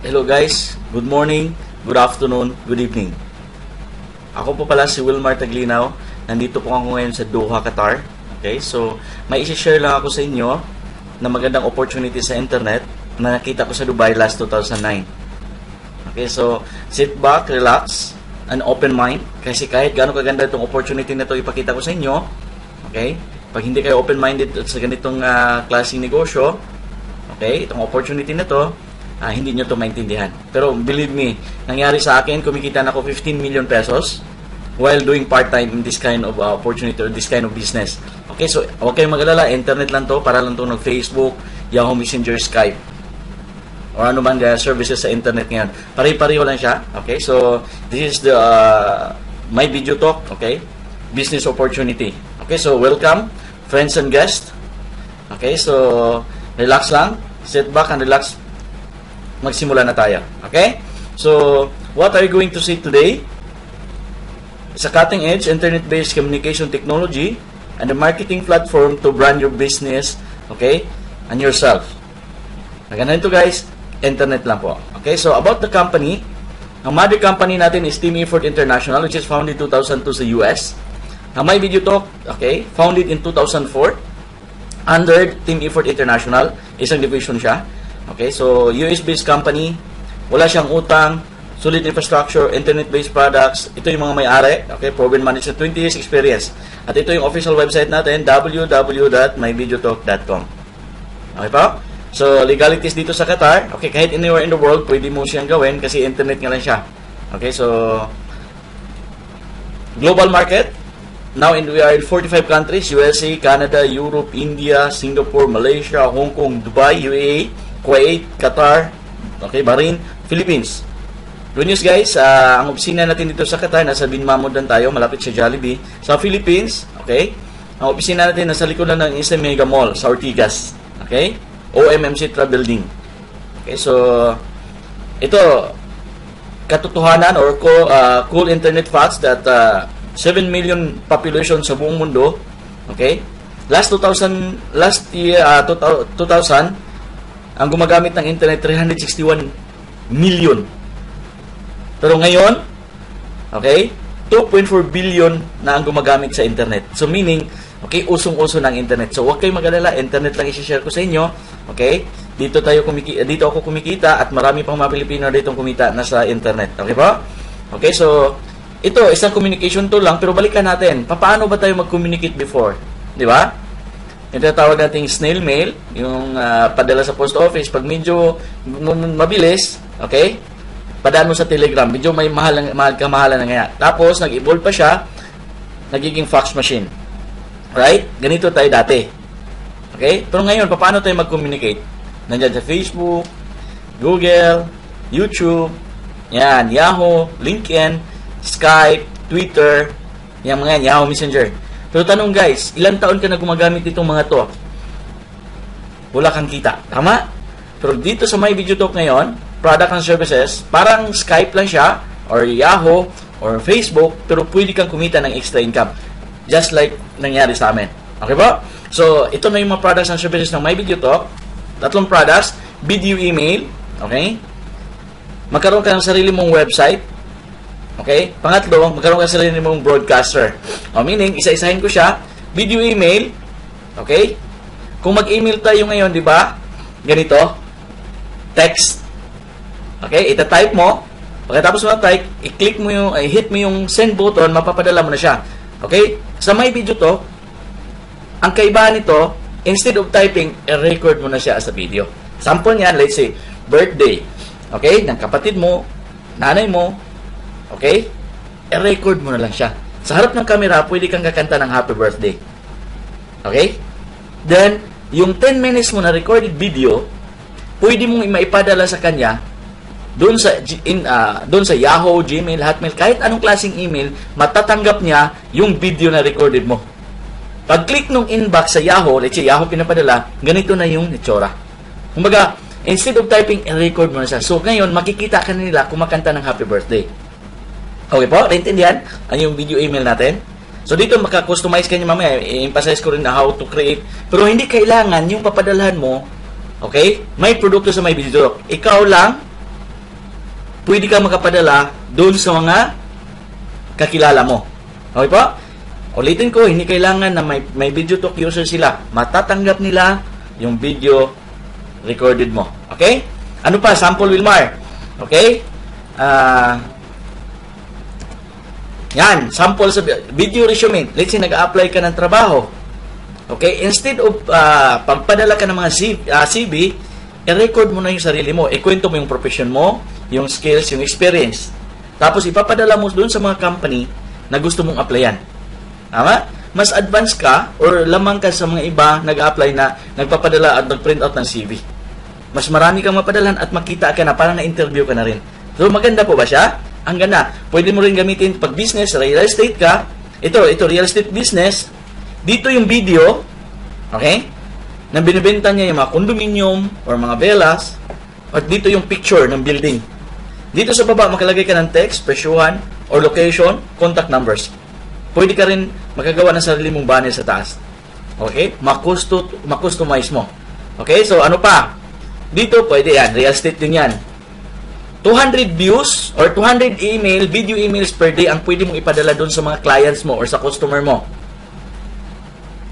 Hello guys, good morning, good afternoon, good evening. Ako po pala si Wilmar Taglinaw. Nandito po ako ngayon sa Doha, Qatar. Okay, so may isi-share lang ako sa inyo na magandang opportunity sa internet na nakita ko sa Dubai last 2009. Okay, so sit back, relax, and open mind. Kasi kahit gaano kaganda itong opportunity na ito ipakita ko sa inyo, okay, pag hindi kayo open-minded sa ganitong klaseng negosyo, okay, itong opportunity na ito, hindi nyo ito maintindihan. Pero believe me, nangyari sa akin, kumikita na ako 15 million pesos while doing part-time in this kind of opportunity or this kind of business. Okay, so huwag kayong mag-alala, internet lang to, para lang to ng Facebook, Yahoo Messenger, Skype, or ano man services sa internet ngayon. Pare-pareho lang siya. Okay, so this is the my video talk, okay, business opportunity. Okay, so welcome, friends and guests. Okay, so relax lang, sit back and relax. Magsimula na tayo. Okay? So, what are you going to see today? It's a cutting-edge internet-based communication technology and a marketing platform to brand your business, okay, and yourself. Ganun ito guys, internet lang po. Okay, so about the company, ang mother company natin is Team Effort International, which is founded in 2002 sa US. Ang My Video Talk, okay, founded in 2004 under Team Effort International, isang division siya. Okay, so US-based company, wala siyang utang, solid infrastructure, internet-based products. Ito yung mga may-ari, okay, proven management, 20 years experience. At ito yung official website natin, www.myvideotalk.com. Okay po? So, legalities dito sa Qatar, okay, kahit anywhere in the world, pwede mo siyang gawin kasi internet nga lang siya. Okay, so, global market, now we are in 45 countries, USA, Canada, Europe, India, Singapore, Malaysia, Hong Kong, Dubai, UAE, Kuwait, Qatar, okay, Bahrain, Philippines. Good news guys, ang opisina natin dito sa Qatar, nasa Bin Mamod lang tayo, malapit sa Jollibee. Sa Philippines, okay, ang opisina natin nasa likod lang ng isang mega mall sa Ortigas, okay, OMMC Travel Building. Okay, so ito, katotohanan or cool internet facts that 7 million population sa buong mundo, okay, last year, 2000, ang gumagamit ng internet 361 million. Pero ngayon, okay, 2.4 billion na ang gumagamit sa internet. So meaning, okay, usong-uso ng internet. So huwag kayong mag-alala, internet lang i-share ko sa inyo. Okay? Dito ako kumikita at marami pang mga Pilipino dito kumita na sa internet. Okay po? Okay, so ito, isang communication tool lang, pero balikan natin. Paano ba tayo mag-communicate before? Di ba? Yung tinatawag nating snail mail, yung padala sa post office, pag medyo mabilis, okay, padaan mo sa Telegram, medyo may kamahalan na nga. Tapos, nag-evolve pa siya, nagiging fax machine. Right? Ganito tayo dati. Okay? Pero ngayon, paano tayo mag-communicate? Nandiyan sa Facebook, Google, YouTube, yan, Yahoo, LinkedIn, Skype, Twitter, yan mga yan, Yahoo Messenger. Pero tanong guys, ilang taon ka na gumagamit itong mga to? Wala kang kita. Tama? Pero dito sa My Video Talk ngayon, product and services, parang Skype lang siya, or Yahoo, or Facebook, pero pwede kang kumita ng extra income. Just like nangyari sa amin. Okay po? So, ito na yung mga products and services ng My Video Talk. Tatlong products, video email, okay? Magkaroon ka ng sarili mong website. Okay? Pangatlo, magkaroon ka sa sarili mong broadcaster. O, meaning, isa-isahin ko siya. Video email. Okay? Kung mag-email tayo ngayon, di ba? Ganito. Text. Okay? Ita-type mo. Pagkatapos mo type, i-click mo yung, hit mo yung send button, mapapadala mo na siya. Okay? Sa My Video to, ang kaibahan nito, instead of typing, i-record mo na siya sa video. Sample niyan, let's say, birthday. Okay? Ng kapatid mo, nanay mo, okay? I-record mo na lang siya. Sa harap ng camera, pwede kang kakanta ng happy birthday. Okay? Then, yung 10 minutes mo na recorded video, pwede mong maipadala sa kanya doon sa Yahoo, Gmail, Hotmail, kahit anong klaseng email, matatanggap niya yung video na recorded mo. Pag-click nung inbox sa Yahoo, let's say Yahoo pinapadala, ganito na yung itsura. Kumbaga, instead of typing, i-record mo na siya. So, ngayon, makikita ka nila kumakanta ng happy birthday. Okay po? Naintindihan? Ano yung video email natin? So, dito maka-customize ka niya mamaya. I-emphasize ko rin na how to create. Pero hindi kailangan yung papadalhan mo, okay? May produkto sa My Video Talk. Ikaw lang pwede ka makapadala doon sa mga kakilala mo. Okay po? Ulitin ko, hindi kailangan na may VideoTalk user sila. Matatanggap nila yung video recorded mo. Okay? Ano pa? Sample, Wilmar. Okay? Yan. Sample sa video resume. Let's say, nag-apply ka ng trabaho. Okay? Instead of pagpadala ka ng mga CV, i-record mo na yung sarili mo. Ikwento mo yung profession mo, yung skills, yung experience. Tapos, ipapadala mo doon sa mga company na gusto mong applyan. Tama? Mas advanced ka or lamang ka sa mga iba nag-apply na nagpapadala at nag-print out ng CV. Mas marami kang mapadalan at makita ka na parang na-interview ka na rin. So, maganda po ba siya? Ang ganda. Pwede mo rin gamitin pag business, real estate ka. Ito real estate business. Dito yung video, okay? Na binibenta niya yung mga condominium or mga villas. At dito yung picture ng building. Dito sa baba, makalagay ka ng text, presyuhan, or location, contact numbers. Pwede ka rin magagawa ng sarili mong banner sa taas. Okay? Makustomize mo. Okay? So, ano pa? Dito, pwede yan. Real estate din yan. 200 views or 200 video emails per day ang pwede mong ipadala doon sa mga clients mo or sa customer mo.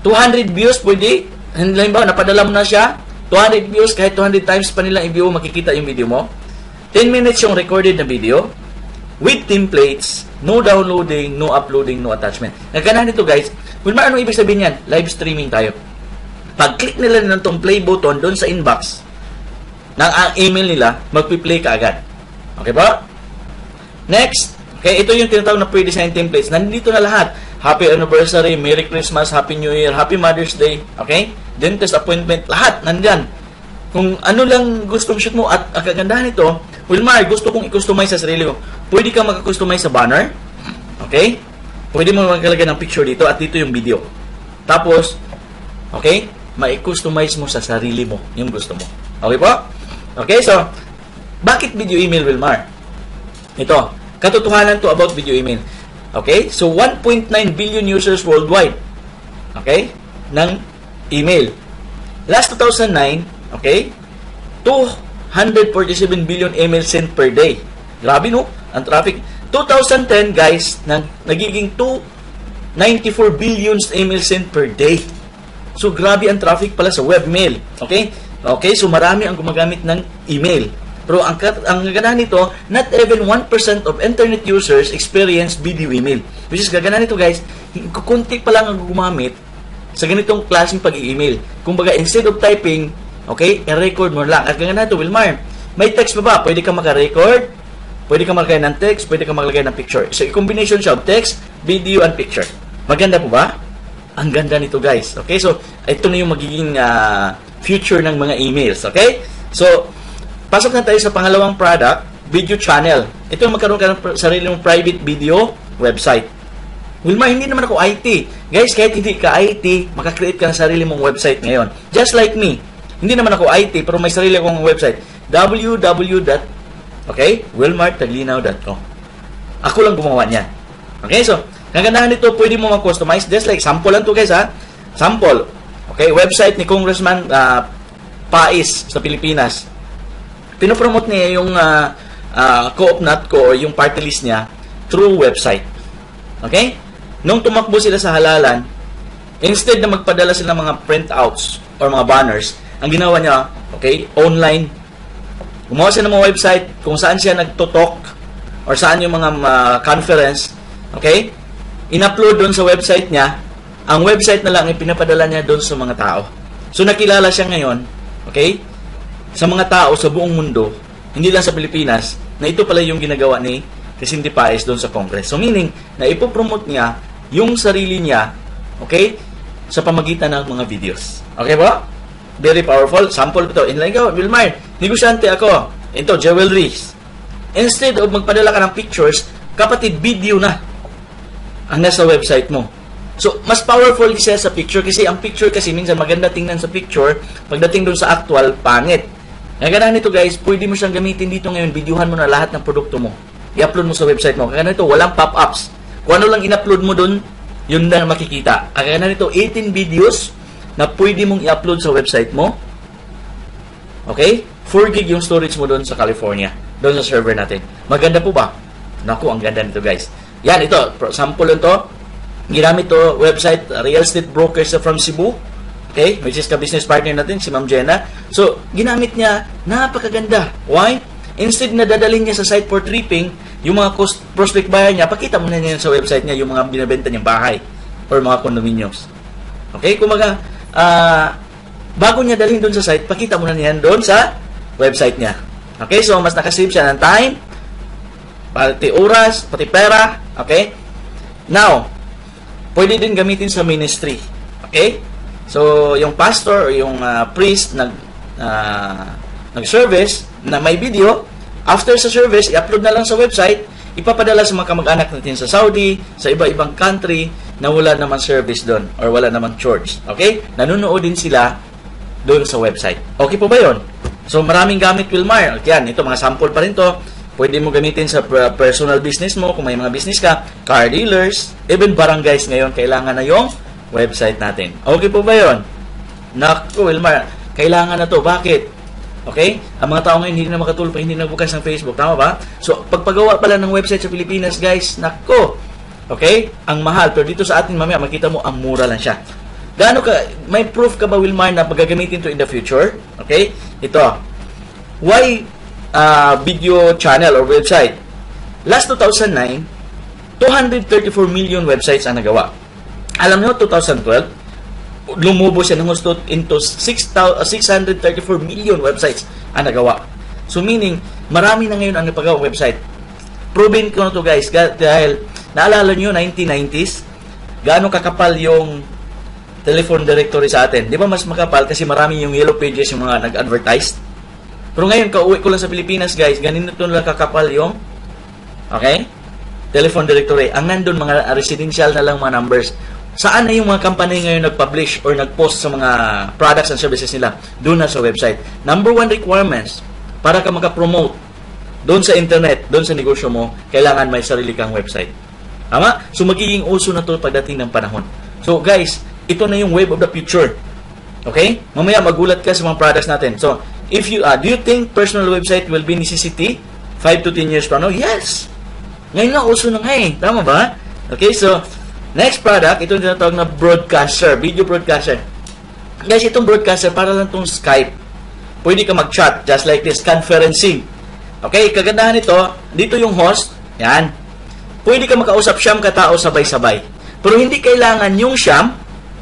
200 views pwede. Halimbawa, napadala mo na siya. 200 views, kahit 200 times pa nilang i-view, makikita yung video mo. 10 minutes yung recorded na video. With templates, no downloading, no uploading, no attachment. Nagkanahan nito guys, Wilmar, ano ibig sabihin yan? Live streaming tayo. Pag-click nila ng tong play button doon sa inbox ng email nila, magpi-play ka agad. Okay ba? Next, okay, ito yung tinatawag na pre-design templates. Nandito na lahat. Happy anniversary, Merry Christmas, Happy New Year, Happy Mother's Day, okay? Dentist appointment, lahat nandyan. Kung ano lang gustong shoot mo at ang kagandahan nito, Wilmar, gusto kong i-customize sa sarili ko. Pwede kang mag-customize sa banner. Okay? Pwede mo magkalagay ng picture dito at dito yung video. Tapos, okay? Ma-customize mo sa sarili mo yung gusto mo. Okay po? Okay, so, bakit video email, Wilmar? Ito, katotohanan to about video email. Okay? So, 1.9 billion users worldwide. Okay? Ng email. Last 2009, okay? 247 billion emails sent per day. Grabe, no? Ang traffic. 2010, guys, nagiging 294 billion emails sent per day. So, grabe ang traffic pala sa webmail. Okay? Okay, so marami ang gumagamit ng email. Pero ang gaganahan nito, not even 1% of internet users experience video email. Which is, gaganahan nito, guys, kunti pa lang ang gumamit sa ganitong klaseng pag-i-email. Kumbaga, instead of typing, okay, i-record mo lang. At gaganahan nito, Wilmar, may text pa ba? Pwede ka maka-record, pwede ka maglagay ng text, pwede ka maglagay ng picture. So, i-combination siya of text, video, and picture. Maganda po ba? Ang ganda nito, guys. Okay, so, ito na yung magiging future ng mga emails. Okay? So, pasok na tayo sa pangalawang product, video channel. Ito yung magkaroon ka ng sarili mong private video website. Wilmar, hindi naman ako IT. Guys, kahit hindi ka IT, makakreate ka ng sarili mong website ngayon. Just like me. Hindi naman ako IT, pero may sarili akong website. www.wilmartaglinaw.com. Ako lang gumawa niyan. Okay, so, kagandahan nito, pwede mo mag-customize. Just like, sample lang to guys, ha? Sample. Okay, website ni Congressman Pais sa Pilipinas. Pinopromote niya yung co-op ko, yung party list niya, through website. Okay? Nung tumakbo sila sa halalan, instead na magpadala sila ng mga printouts or mga banners, ang ginawa niya, okay, online. Gumawa siya ng mga website kung saan siya nagtutok or saan yung mga conference, okay? In-upload doon sa website niya. Ang website na lang ay pinapadala niya doon sa mga tao. So, nakilala siya ngayon, okay, sa mga tao sa buong mundo, hindi lang sa Pilipinas, na ito pala yung ginagawa ni Quezente Paez doon sa Congress. So, meaning, na ipopromote niya yung sarili niya, okay, sa pamagitan ng mga videos. Okay ba? Very powerful. Sample ito. Inline ko, Wilmar, negosyante ako. Ito, jewelries. Instead of magpadala ka ng pictures, kapatid, video na ang nasa website mo. So, mas powerful siya sa picture kasi ang picture kasi minsan maganda tingnan sa picture, pagdating doon sa actual, pangit. Kaya ganun nito guys, pwede mo siyang gamitin dito ngayon, videohan mo na lahat ng produkto mo. I-upload mo sa website mo. Kaya ganun nito, walang pop-ups. Kung ano lang in-upload mo doon, yun na makikita. Kaya ganun nito, 18 videos na pwede mong i-upload sa website mo. Okay? 4 gig yung storage mo doon sa California. doon sa server natin. Maganda po ba? Naku, ang ganda nito guys. Yan, ito, sample lang to. Ginamit to website, real estate brokers from Cebu. Okay, which is ka-business partner natin, si Ma'am Jenna. So, ginamit niya, napakaganda. Why? Instead na dadalhin niya sa site for tripping, yung mga prospect buyer niya, pakita mo na niya sa website niya yung mga binibenta niyang bahay or mga condominiums. Okay, kumaga, bago niya dalhin doon sa site, pakita mo na niya doon sa website niya. Okay, so mas nakasave siya ng time, pati oras, pati pera. Okay? Now, pwede din gamitin sa ministry. Okay? So, yung pastor o yung priest nag-service na may video, after sa service, i-upload na lang sa website, ipapadala sa mga kamag-anak natin sa Saudi, sa iba-ibang country na wala naman service doon or wala naman church. Okay? Nanonood din sila doon sa website. Okay po ba yun? So, maraming gamit, Wilmar. Yan, ito, mga sample pa rin to. Pwede mo gamitin sa personal business mo, kung may mga business ka, car dealers, even barangays ngayon, kailangan na yung website natin. Okay po ba yun? Naku, Wilmar, kailangan na to. Bakit? Okay? Ang mga tao ngayon hindi na makatulpa, hindi na bukas ng Facebook. Tama ba? So, pagpagawa pala ng website sa Pilipinas, guys, naku. Okay? Ang mahal. Pero dito sa atin, mamaya, makita mo, ang mura lang siya. Gaano ka, may proof ka ba, Wilmar, na pagagamitin to in the future? Okay? Ito. Why video channel or website? Last 2009, 234 million websites ang nagawa. Alam nyo, 2012, lumubo siya ng gusto into 634 million websites ang nagawa. So meaning, marami na ngayon ang napagawa website. Proven ko na to guys, dahil naalala nyo, 1990s, gaano kakapal yung telephone directory sa atin. Di ba mas makapal kasi marami yung yellow pages yung mga nag-advertise? Pero ngayon, kauwi ko lang sa Pilipinas guys, ganito lang kakapal yung telephone directory. Ang nandun, mga residential na lang mga numbers. Saan na yung mga company ngayon nag-publish or nag-post sa mga products and services nila? Doon na sa website. Number one requirements para ka makapromote doon sa internet, doon sa negosyo mo, kailangan may sarili kang website. Tama? So, magiging uso na to pagdating ng panahon. So, guys, ito na yung wave of the future. Okay? Mamaya, magulat ka sa mga products natin. So, if you, do you think personal website will be necessity 5 to 10 years from now? Yes! Ngayon na, uso na nga eh. Tama ba? Okay, so, next product, ito yung tinatawag na broadcaster, video broadcaster. Guys, itong broadcaster, para lang itong Skype. Pwede ka mag-chat, just like this, conferencing. Okay, kagandahan nito, dito yung host, yan. Pwede ka makausap siyam katao sabay-sabay. Pero hindi kailangan yung siyam,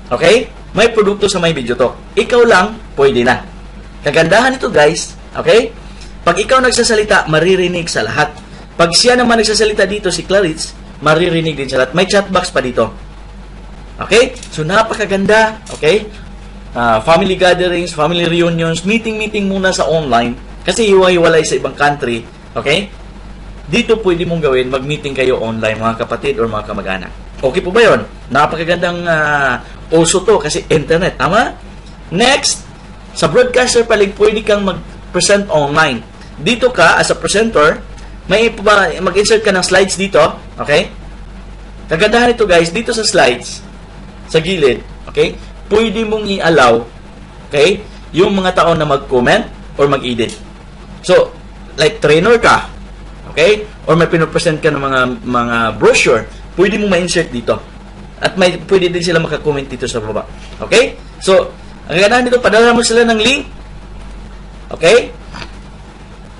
okay, may produkto sa may video talk. Ikaw lang, pwede na. Kagandahan nito guys, okay, pag ikaw nagsasalita, maririnig sa lahat. Pag siya naman nagsasalita dito, si Claritz, maririnig din sa lahat. May chat box pa dito. Okay? So, napakaganda. Okay? Family gatherings, family reunions, meeting muna sa online. Kasi hiwa-hiwalay sa ibang country. Okay? Dito pwede mong gawin, mag-meeting kayo online, mga kapatid or mga kamag-anak. Okay po ba yun? Napakagandang uso to kasi internet. Tama? Next, sa broadcaster paling pwede kang mag-present online. Dito ka, as a presenter, may mag-insert ka ng slides dito. Okay? Kagandahan ito guys, dito sa slides, sa gilid, okay, pwede mong i-allow, okay, yung mga tao na mag-comment or mag-edit. So, like trainer ka, okay, or may pinopresent ka ng mga brochure, pwede mong ma-insert dito. At pwede din sila maka-comment dito sa baba. Okay? So, ang kagandahan dito, padala mo sila ng link. Okay?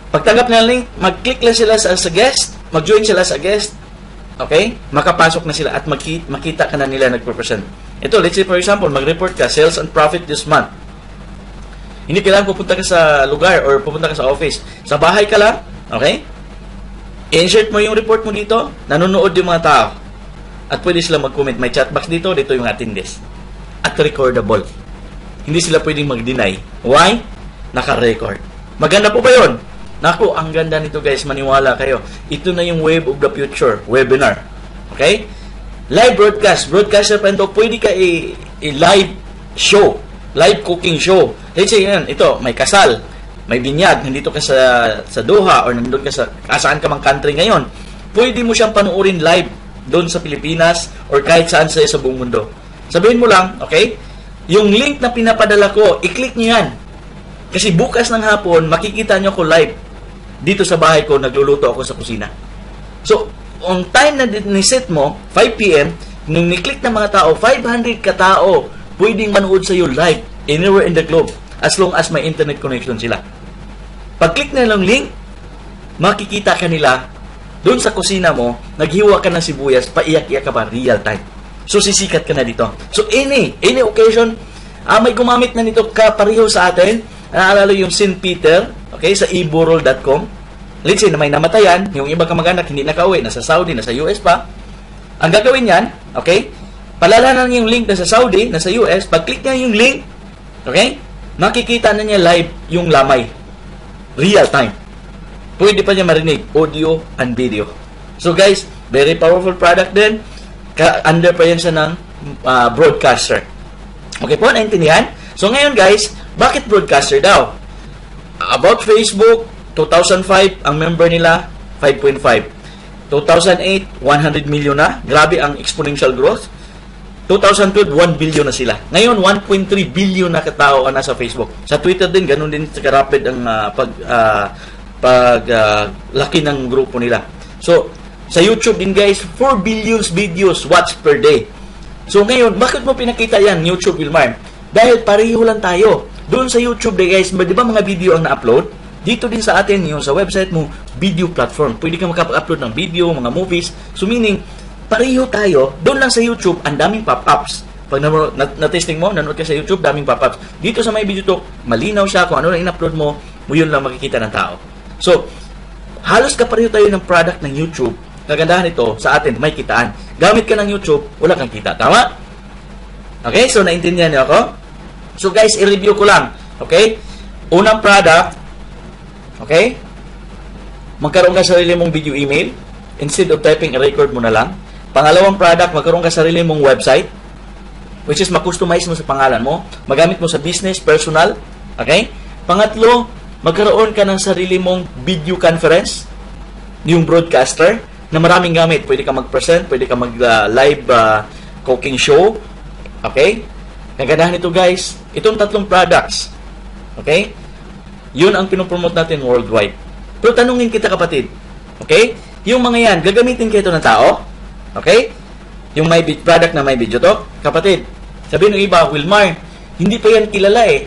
Pagtanggap ng link, mag-click lang sila sa guest, mag-join sila sa guest. Okay? Makapasok na sila at makita ka na nila nagpo-present. Ito, let's say for example, mag-report ka, sales and profit this month. Hindi kailangan pupunta ka sa lugar or pupunta ka sa office. Sa bahay ka lang, okay? I-insert mo yung report mo dito, nanonood yung mga tao. At pwede sila mag-comment. May chat box dito, dito yung attendees. At recordable. Hindi sila pwedeng mag-deny. Why? Naka-record. Maganda po ba yun? Naku, ang ganda nito guys, maniwala kayo. Ito na yung wave of the future, webinar. Okay? Live broadcast. Broadcaster pa ito, pwede ka i-live show. Live cooking show. Let's say yan, ito, may kasal, may binyag, nandito ka sa Doha or nandun ka sa saan ka mang country ngayon. Pwede mo siyang panuorin live doon sa Pilipinas or kahit saan sa buong mundo. Sabihin mo lang, okay? Yung link na pinapadala ko, i-click niyo yan. Kasi bukas ng hapon, makikita nyo ko live dito sa bahay ko, nagluluto ako sa kusina. So, on time na ni-set mo, 5 p.m., nung ni-click ng mga tao, 500 katao pwedeng manood sa iyo live anywhere in the globe as long as may internet connection sila. Pag-click na lang link, makikita ka nila doon sa kusina mo, naghiwa ka ng sibuyas, paiyak-iyak ka pa, real time. So, sisikat ka na dito. So, any occasion, may gumamit na nito kapareho sa atin. Naalala yung St. Peter, okay, sa eburol.com. Let's say na may namatayan, yung iba kamag-anak hindi nakauwi, nasa Saudi, nasa US pa. Ang gagawin yan, okay, palalanan yung link na sa Saudi, nasa US, pag-click niya yung link, okay, makikita na niya live yung lamay. Real time. Pwede pa niya marinig audio and video. So guys, very powerful product din. Under pa yan siya ng broadcaster. Okay po, naintindihan? So ngayon guys, bakit broadcaster daw? About Facebook, 2005, ang member nila, 5.5. 2008, 100 million na. Grabe ang exponential growth. 2012, 1 billion na sila. Ngayon, 1.3 billion na katao ang nasa Facebook. Sa Twitter din, ganun din karapid ang laki ng grupo nila. So, sa YouTube din guys, 4 billions videos watched per day. So ngayon, bakit mo pinakita yan, YouTube, Wilmar? Dahil pareho lang tayo. Doon sa YouTube din guys, di ba mga video ang na-upload? Dito din sa atin, yung sa website mo, video platform. Pwede ka makapag-upload ng video, mga movies. So meaning, pareho tayo. Doon lang sa YouTube, ang daming pop-ups. Pag na-testing mo, nanood ka sa YouTube, daming pop-ups. Dito sa My Video Talk, malinaw siya kung ano na in-upload mo, yun lang makikita ng tao. So, halos kapareho tayo ng product ng YouTube. Kagandahan ito sa atin, may kitaan. Gamit ka ng YouTube, wala kang kita. Tama? Okay, so naintindihan niyo ako? So guys, i-review ko lang. Okay? Unang product, okay? Magkaroon ka sarili mong video email. Instead of typing, i-record mo na lang. Pangalawang product, magkaroon ka sarili mong website, which is ma-customize mo sa pangalan mo. Magamit mo sa business, personal. Okay? Pangatlo, magkaroon ka ng sarili mong video conference, yung broadcaster, na maraming gamit. Pwede ka mag-present, pwede ka mag-live cooking show. Okay? Kagandahan nito guys, itong tatlong products. Okay? Yun ang pinopromote natin worldwide. Pero tanungin kita kapatid. Okay? Yung mga yan, gagamitin kayo ito ng tao? Okay? Yung may product na may video to? Kapatid, sabihin ng iba, Wilmar, hindi pa yan kilala eh.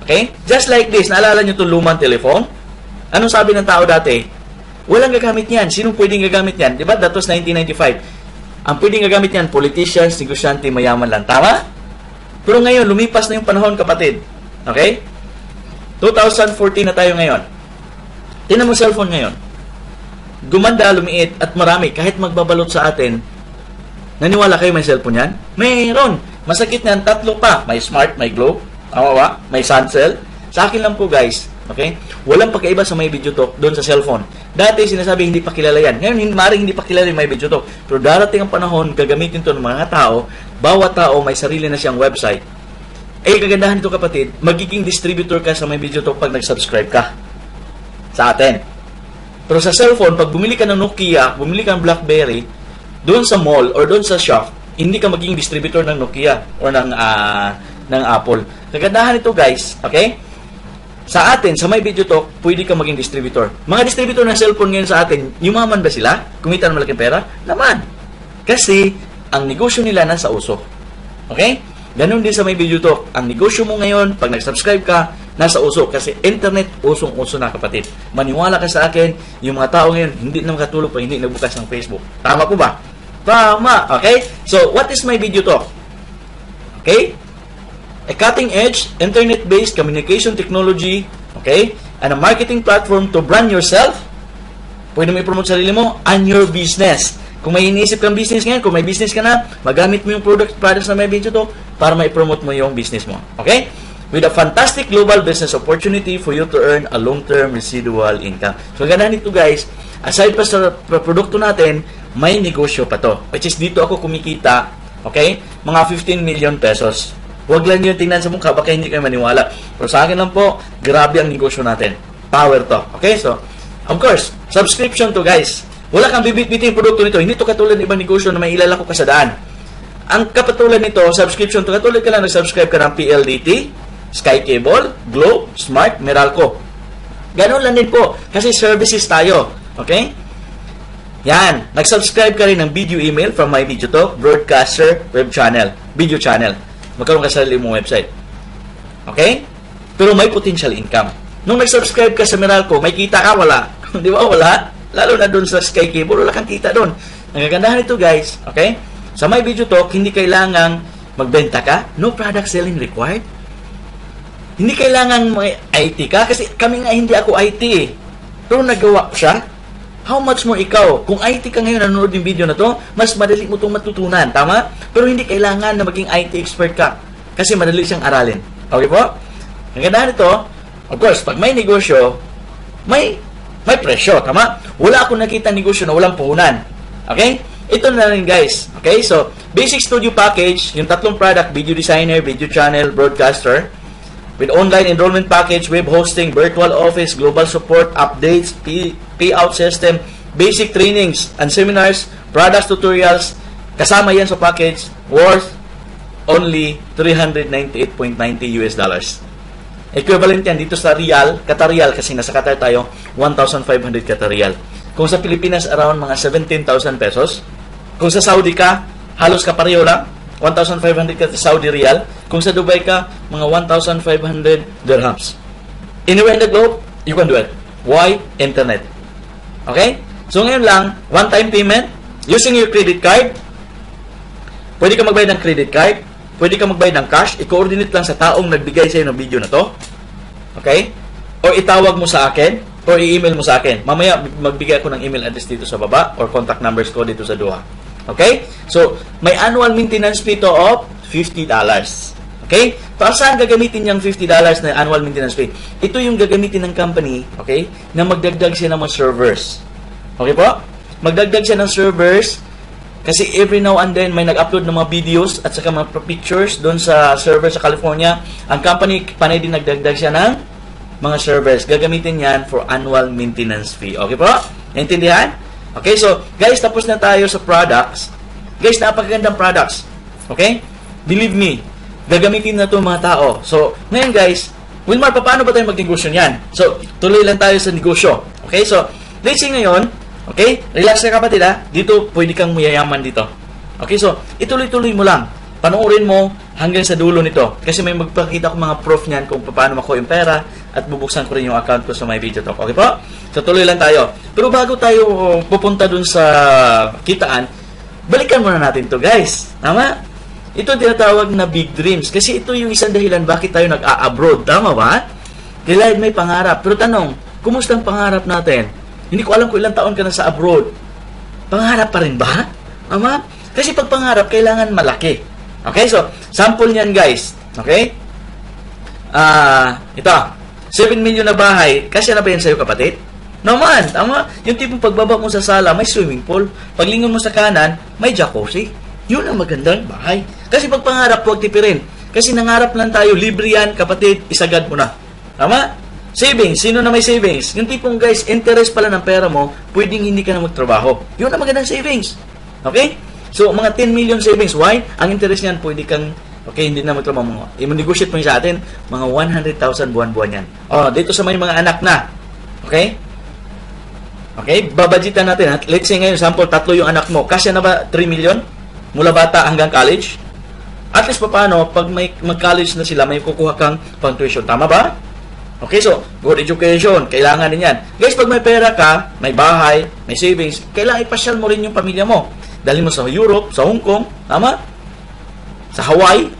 Okay? Just like this, naalala nyo itong lumang telephone? Anong sabi ng tao dati? Walang gagamit yan. Sinong pwedeng gagamit yan? Diba? That was 1995. Ang pwedeng gagamit yan, politicians, negosyante, mayaman lang. Tama? Pero ngayon, lumipas na yung panahon, kapatid. Okay? 2014 na tayo ngayon. Tingnan mo cellphone ngayon. Gumanda, lumiit, at marami. Kahit magbabalot sa atin, naniwala kayo may cellphone yan? Mayroon. Masakit na yan, tatlo pa. May smart, may globe, may sun cell. Sa akin lang po, guys. Okay? Walang pagkaiba sa My Video Talk doon sa cellphone. Dati sinasabi hindi pa kilala yan. Ngayon, maaaring hindi pa kilala yung My Video Talk. Pero darating ang panahon, gagamitin ito ng mga tao. Bawat tao may sarili na siyang website. Eh, kagandahan nito kapatid, magiging distributor ka sa My Video Talk pag nag-subscribe ka sa atin. Pero sa cellphone, pag bumili ka ng Nokia, bumili ka ng BlackBerry, doon sa mall or doon sa shop, hindi ka magiging distributor ng Nokia or ng Apple. Kagandahan nito guys, okay? Sa atin, sa My Video Talk, pwede ka maging distributor. Mga distributor ng cellphone ngayon sa atin, yumaman ba sila? Kumita ng malaking pera? Naman. Kasi, ang negosyo nila nasa uso. Okay? Ganun din sa My Video Talk. Ang negosyo mo ngayon, pag nag-subscribe ka, nasa uso. Kasi internet, usong-uso na kapatid. Maniwala ka sa akin, yung mga tao ngayon, hindi na makatulog pa, hindi nabukas ng Facebook. Tama po ba? Tama. Okay? So, what is My Video Talk? Okay? A cutting-edge, internet-based communication technology, okay, and a marketing platform to brand yourself. Pwede mo i-promote sarili mo and your business. Kung may iniisip kang business ngayon, kung may business ka na, magamit mo yung products na may video to para ma-promote mo yung business mo. Okay? With a fantastic global business opportunity for you to earn a long-term residual income. So, ganda nito guys, aside pa sa produkto natin, may negosyo pa to. Which is dito ako kumikita, okay, mga 15 million pesos. Huwag lang yung tingnan sa mukha, baka hindi kayo maniwala. Pero sa akin lang po, grabe ang negosyo natin. Power to. Okay? So, of course, subscription to guys. Wala kang bibit-bitin yung produkto nito. Hindi to katulad ng ibang negosyo na may ilalako ka sa daan. Ang kapatulan nito, subscription to, katulad ka lang, nag-subscribe ka ng PLDT, Sky Cable, Globe, Smart, Meralco. Ganun lang din po. Kasi services tayo. Okay? Yan. Nag-subscribe ka rin ng video email from My Video Talk, broadcaster, web channel, video channel. Magkaroon ka sa sarili mong website. Okay? Pero may potential income. Nung nag-subscribe ka sa Meralco, may kita ka, wala. Di ba? Wala. Lalo na dun sa Sky Cable, wala kang kita dun. Nagagandahan ito, guys. Okay? Sa My Video Talk, hindi kailangang magbenta ka. No product selling required. Hindi kailangan may IT ka. Kasi kami nga hindi ako IT eh. Pero nagawa ko siya. How much more ikaw? Kung IT ka ngayon nanonood yung video na to, mas madali mo itong matutunan. Tama? Pero hindi kailangan na maging IT expert ka. Kasi madali siyang aralin. Okay po? Ang ganda nito, of course, pag may negosyo, may presyo. Tama? Wala akong nakita negosyo na walang puhunan. Okay? Ito na rin guys. Okay? So, basic studio package, yung tatlong product, video designer, video channel, broadcaster, with online enrollment package, web hosting, virtual office, global support, updates, payout system, basic trainings and seminars, products, tutorials, kasama yan sa package, worth only $398.90 US dollars. Equivalent yan dito sa Riyal, Qatar Riyal, kasi nasa Qatar tayo, 1,500 Qatar Riyal. Kung sa Pilipinas, around mga 17,000 pesos. Kung sa Saudi ka, halos kapareho lang, 1,500 ka sa Saudi Riyal. Kung sa Dubai ka, mga 1,500 dirhams. Anywhere in the globe, you can do it. Why? Internet. Okay? So ngayon lang, one-time payment, using your credit card. Pwede ka magbayad ng credit card. Pwede ka magbayad ng cash. I-coordinate lang sa taong nagbigay sa'yo ng video na to. Okay? O itawag mo sa akin, or i-email mo sa akin. Mamaya, magbigay ako ng email address dito sa baba, or contact numbers ko dito sa duha. Okay? So, may annual maintenance fee to of $50. Okay? Para saan gagamitin yung $50 na annual maintenance fee? Ito yung gagamitin ng company, okay, na magdagdag siya ng mga servers. Okay po? Magdagdag siya ng servers kasi every now and then may nag-upload ng mga videos at saka mga pictures doon sa server sa California. Ang company, panay din nagdagdag siya ng mga servers. Gagamitin yan for annual maintenance fee. Okay po? Naintindihan? Okay, so, guys, tapos na tayo sa products. Guys, napakagandang products. Okay? Believe me, gagamitin na ito mga tao. So, ngayon guys, Wilmar, paano ba tayo magnegosyo niyan? So, tuloy lang tayo sa negosyo. Okay, so, let's say ngayon, okay, relax ka kapatid ha, dito pwede kang mayayaman dito. Okay, so, ituloy-tuloy mo lang. Panoorin mo hanggang sa dulo nito. Kasi may magpakita ko mga proof niyan kung paano makuha yung pera at bubuksan ko rin yung account ko sa My Video Talk. Okay po? So, tuloy lang tayo. Pero bago tayo pupunta dun sa kitaan, balikan muna natin to guys. Tama? Ito tinatawag na big dreams. Kasi ito yung isang dahilan bakit tayo nag-a-abroad. Tama ba? Dahil may pangarap. Pero tanong, kumusta ang pangarap natin? Hindi ko alam kung ilang taon ka na sa abroad. Pangarap pa rin ba? Tama? Kasi pag pangarap, kailangan malaki. Okay? So, sample niyan guys. Okay? Ito. 7 million na bahay. Kasya na ba yan sa'yo kapatid? Naman, tama. Yung tipong pagbaba mo sa sala, may swimming pool. Paglingon mo sa kanan, may jacuzzi. Yun ang magandang bahay. Kasi pag pangarap, huwag tipirin. Kasi nangarap lang tayo, libre yan, kapatid, isagad mo na. Tama? Savings. Sino na may savings? Yung tipong guys, interest pala ng pera mo, pwedeng hindi ka na magtrabaho. Yun ang magandang savings. Okay? So, mga 10 million savings. Why? Ang interest niyan, pwede kang, okay, hindi na magtrabaho mo. I-negotiate mo sa atin, mga 100,000 buwan-buwan yan. Dito sa may mga anak na. Okay? Okay, babadgetan natin. Let's say ngayon, sample, 3 yung anak mo. Kasya na ba 3 million? Mula bata hanggang college? At least paano, pag may mag-college na sila, may kukuha kang pang tuition. Tama ba? Okay, so, good education. Kailangan din yan. Guys, pag may pera ka, may bahay, may savings, kailangan ipasyal mo rin yung pamilya mo. Dali mo sa Europe, sa Hong Kong, tama? Sa Hawaii,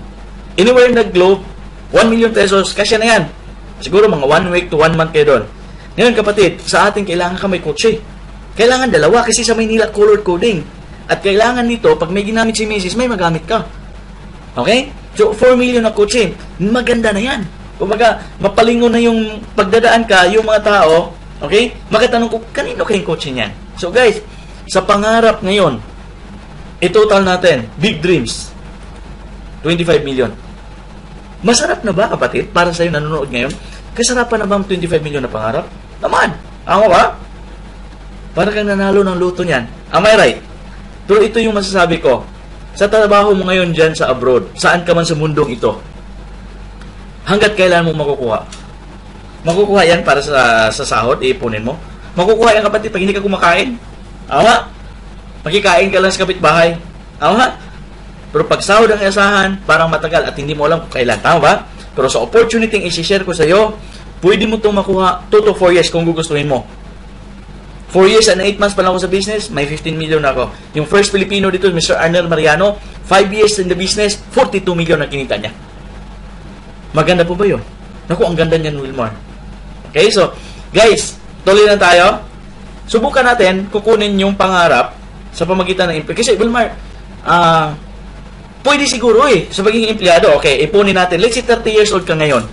anywhere in the globe, 1 million pesos, kasya na yan. Siguro mga 1 week to 1 month kayo doon. Ngayon kapatid, sa atin kailangan ka may kotse. Kailangan dalawa kasi sa Maynila color coding. At kailangan nito, pag may ginamit si Mrs., may magamit ka. Okay? So, 4 million na kotse. Maganda na yan. Kumbaga, mapalingon na yung pagdadaan ka, yung mga tao, okay? Makatanong ko, kanino kayong kotse niyan? So guys, sa pangarap ngayon, i-total natin, big dreams, 25 million. Masarap na ba kapatid, para sa'yo nanonood ngayon? Kasarapan na ba ang 25 million na pangarap? Naman. Ama ba? Para kang nanalo ng luto niyan. Am I right? Pero ito yung masasabi ko. Sa trabaho mo ngayon dyan sa abroad, saan ka man sa mundong ito, hanggat kailan mo makukuha? Makukuha yan para sa sahod, iipunin mo. Makukuha yan kapatid pag hindi ka kumakain. Awa. Magkikain ka lang sa kapitbahay. Awa. Pero pag sahod ang iasahan, parang matagal at hindi mo alam kung kailan. Tama ba? Pero sa opportunity yung isi-share ko sa iyo, pwede mo itong makuha 2 to 4 years kung gugustuhin mo. 4 years and 8 months pa lang ako sa business, may 15 million na ako. Yung first Filipino dito, Mr. Arnel Mariano, 5 years in the business, 42 million na kinita niya. Maganda po ba yun? Naku, ang ganda niyan, Wilmar. Okay, so, guys, tuloy na tayo. Subukan natin, kukunin yung pangarap sa pamagitan ng empleyado. Kasi, Wilmar, pwede siguro sa pagiging empleyado. Okay, ipunin natin. Let's say 30 years old ka ngayon.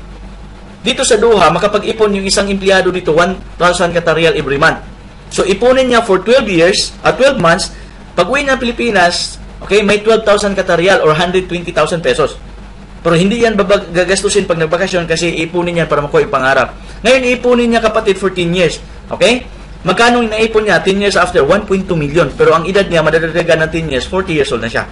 Dito sa Doha, makapag-ipon yung isang empleyado dito, 1,000 Qatar Riyal every month. So, ipunin niya for 12 years, 12 months, pag-uwi ng Pilipinas, okay, may 12,000 Qatar Riyal or 120,000 pesos. Pero hindi yan gagastusin pag nagbakasyon kasi ipunin yan para makuha yung pangarap. Ngayon, ipunin niya kapatid for 10 years. Okay? Magkano yung naipon niya 10 years after? 1.2 million. Pero ang edad niya, madadagdagan ng 10 years, 40 years old na siya.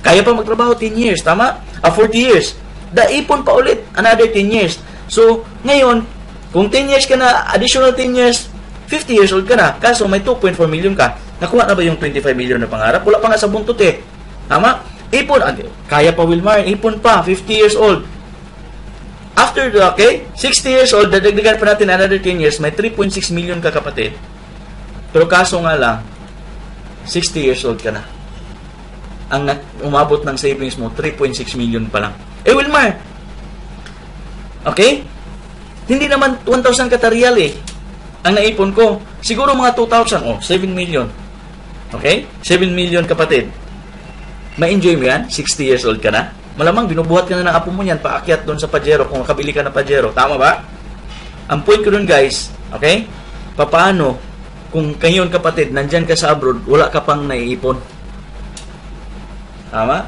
Kaya pa magtrabaho 10 years, tama? 40 years. Daipon pa ulit, another 10 years. So, ngayon, kung 10 years ka na, additional 10 years, 50 years old ka na. Kaso may 2.4 million ka. Nakuha na ba yung 25 million na pangarap? Wala pa nga sa buntot Tama? Ipon. Kaya pa, Wilmar. Ipon pa. 50 years old. After, 60 years old, dadagdagan pa natin another 10 years, may 3.6 million ka kapatid. Pero kaso nga lang, 60 years old ka na. Ang umabot ng savings mo, 3.6 million pa lang. Wilmar. Okay? Hindi naman 1,000 Qatar Riyal ang naipon ko. Siguro mga 2,000. 7 million. Okay? 7 million kapatid. Ma-enjoy mo yan? 60 years old ka na? Malamang binubuhat ka na ng apo mo yan, paakyat doon sa Pajero kung nakabili ka ng Pajero. Tama ba? Ang point ko doon guys, okay? Paano kung ngayon kapatid, nandyan ka sa abroad, wala ka pang naiipon? Tama?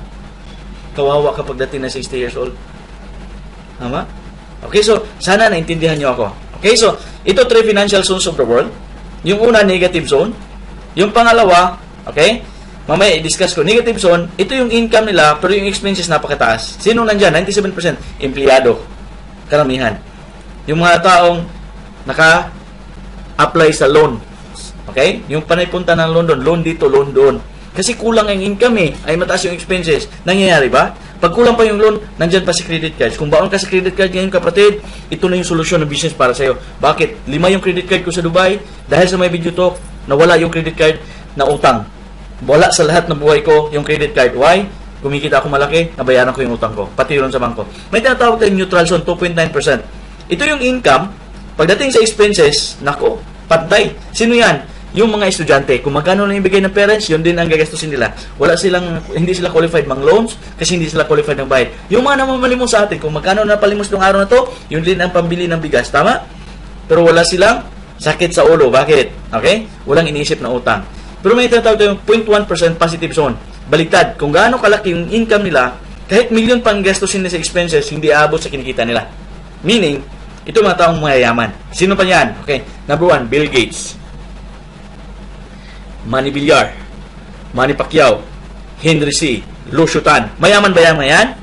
Kawawa kapag dating na 60 years old. Tama? Okay, so, sana naintindihan nyo ako. Okay, so, ito 3 financial zones of the world. Yung una, negative zone. Yung pangalawa, okay, mamaya i-discuss ko, negative zone, ito yung income nila, pero yung expenses napakataas. Sino nandyan? 97%. Empleyado. Karamihan. Yung mga taong naka-apply sa loan. Okay? Yung panaypunta ng loan doon, loan dito, loan doon. Kasi kulang ang income ay mataas yung expenses. Nangyayari ba? Pag kulang pa yung loan, nandyan pa si credit cards. Kung baon ka sa credit card ngayon kapatid, ito na yung solusyon ng business para sa'yo. Bakit? 5 yung credit card ko sa Dubai, dahil sa may video talk, nawala yung credit card na utang. Wala sa lahat ng buhay ko yung credit card. Why? Kumikita ako malaki, nabayaran ko yung utang ko. Pati yun sa bangko. May tinatawag tayong neutral zone, 2.9%. Ito yung income. Pagdating sa expenses, nako, pantay. Sino yan? Yung mga estudyante. Kung magkano lang ibigay ng parents, yun din ang gagastusin nila. Hindi sila qualified mang loans kasi hindi sila qualified ng bayad. Yung mga namamalimos sa atin, kung magkano na palimos ng araw na to, yun din ang pambili ng bigas. Tama? Pero wala silang sakit sa ulo. Bakit? Okay? Walang iniisip na utang. Pero may tinatawag tayong 0.1% positive zone. Baliktad, kung gaano kalaki yung income nila, kahit milyon pang gastusin nila sa expenses, hindi aabot sa kinikita nila. Meaning, ito mga taong mayayaman. Sino pa yan? Okay. Number 1, Bill Gates. Manny Villar. Manny Pacquiao. Henry C. Lucio Tan. Mayaman ba yan?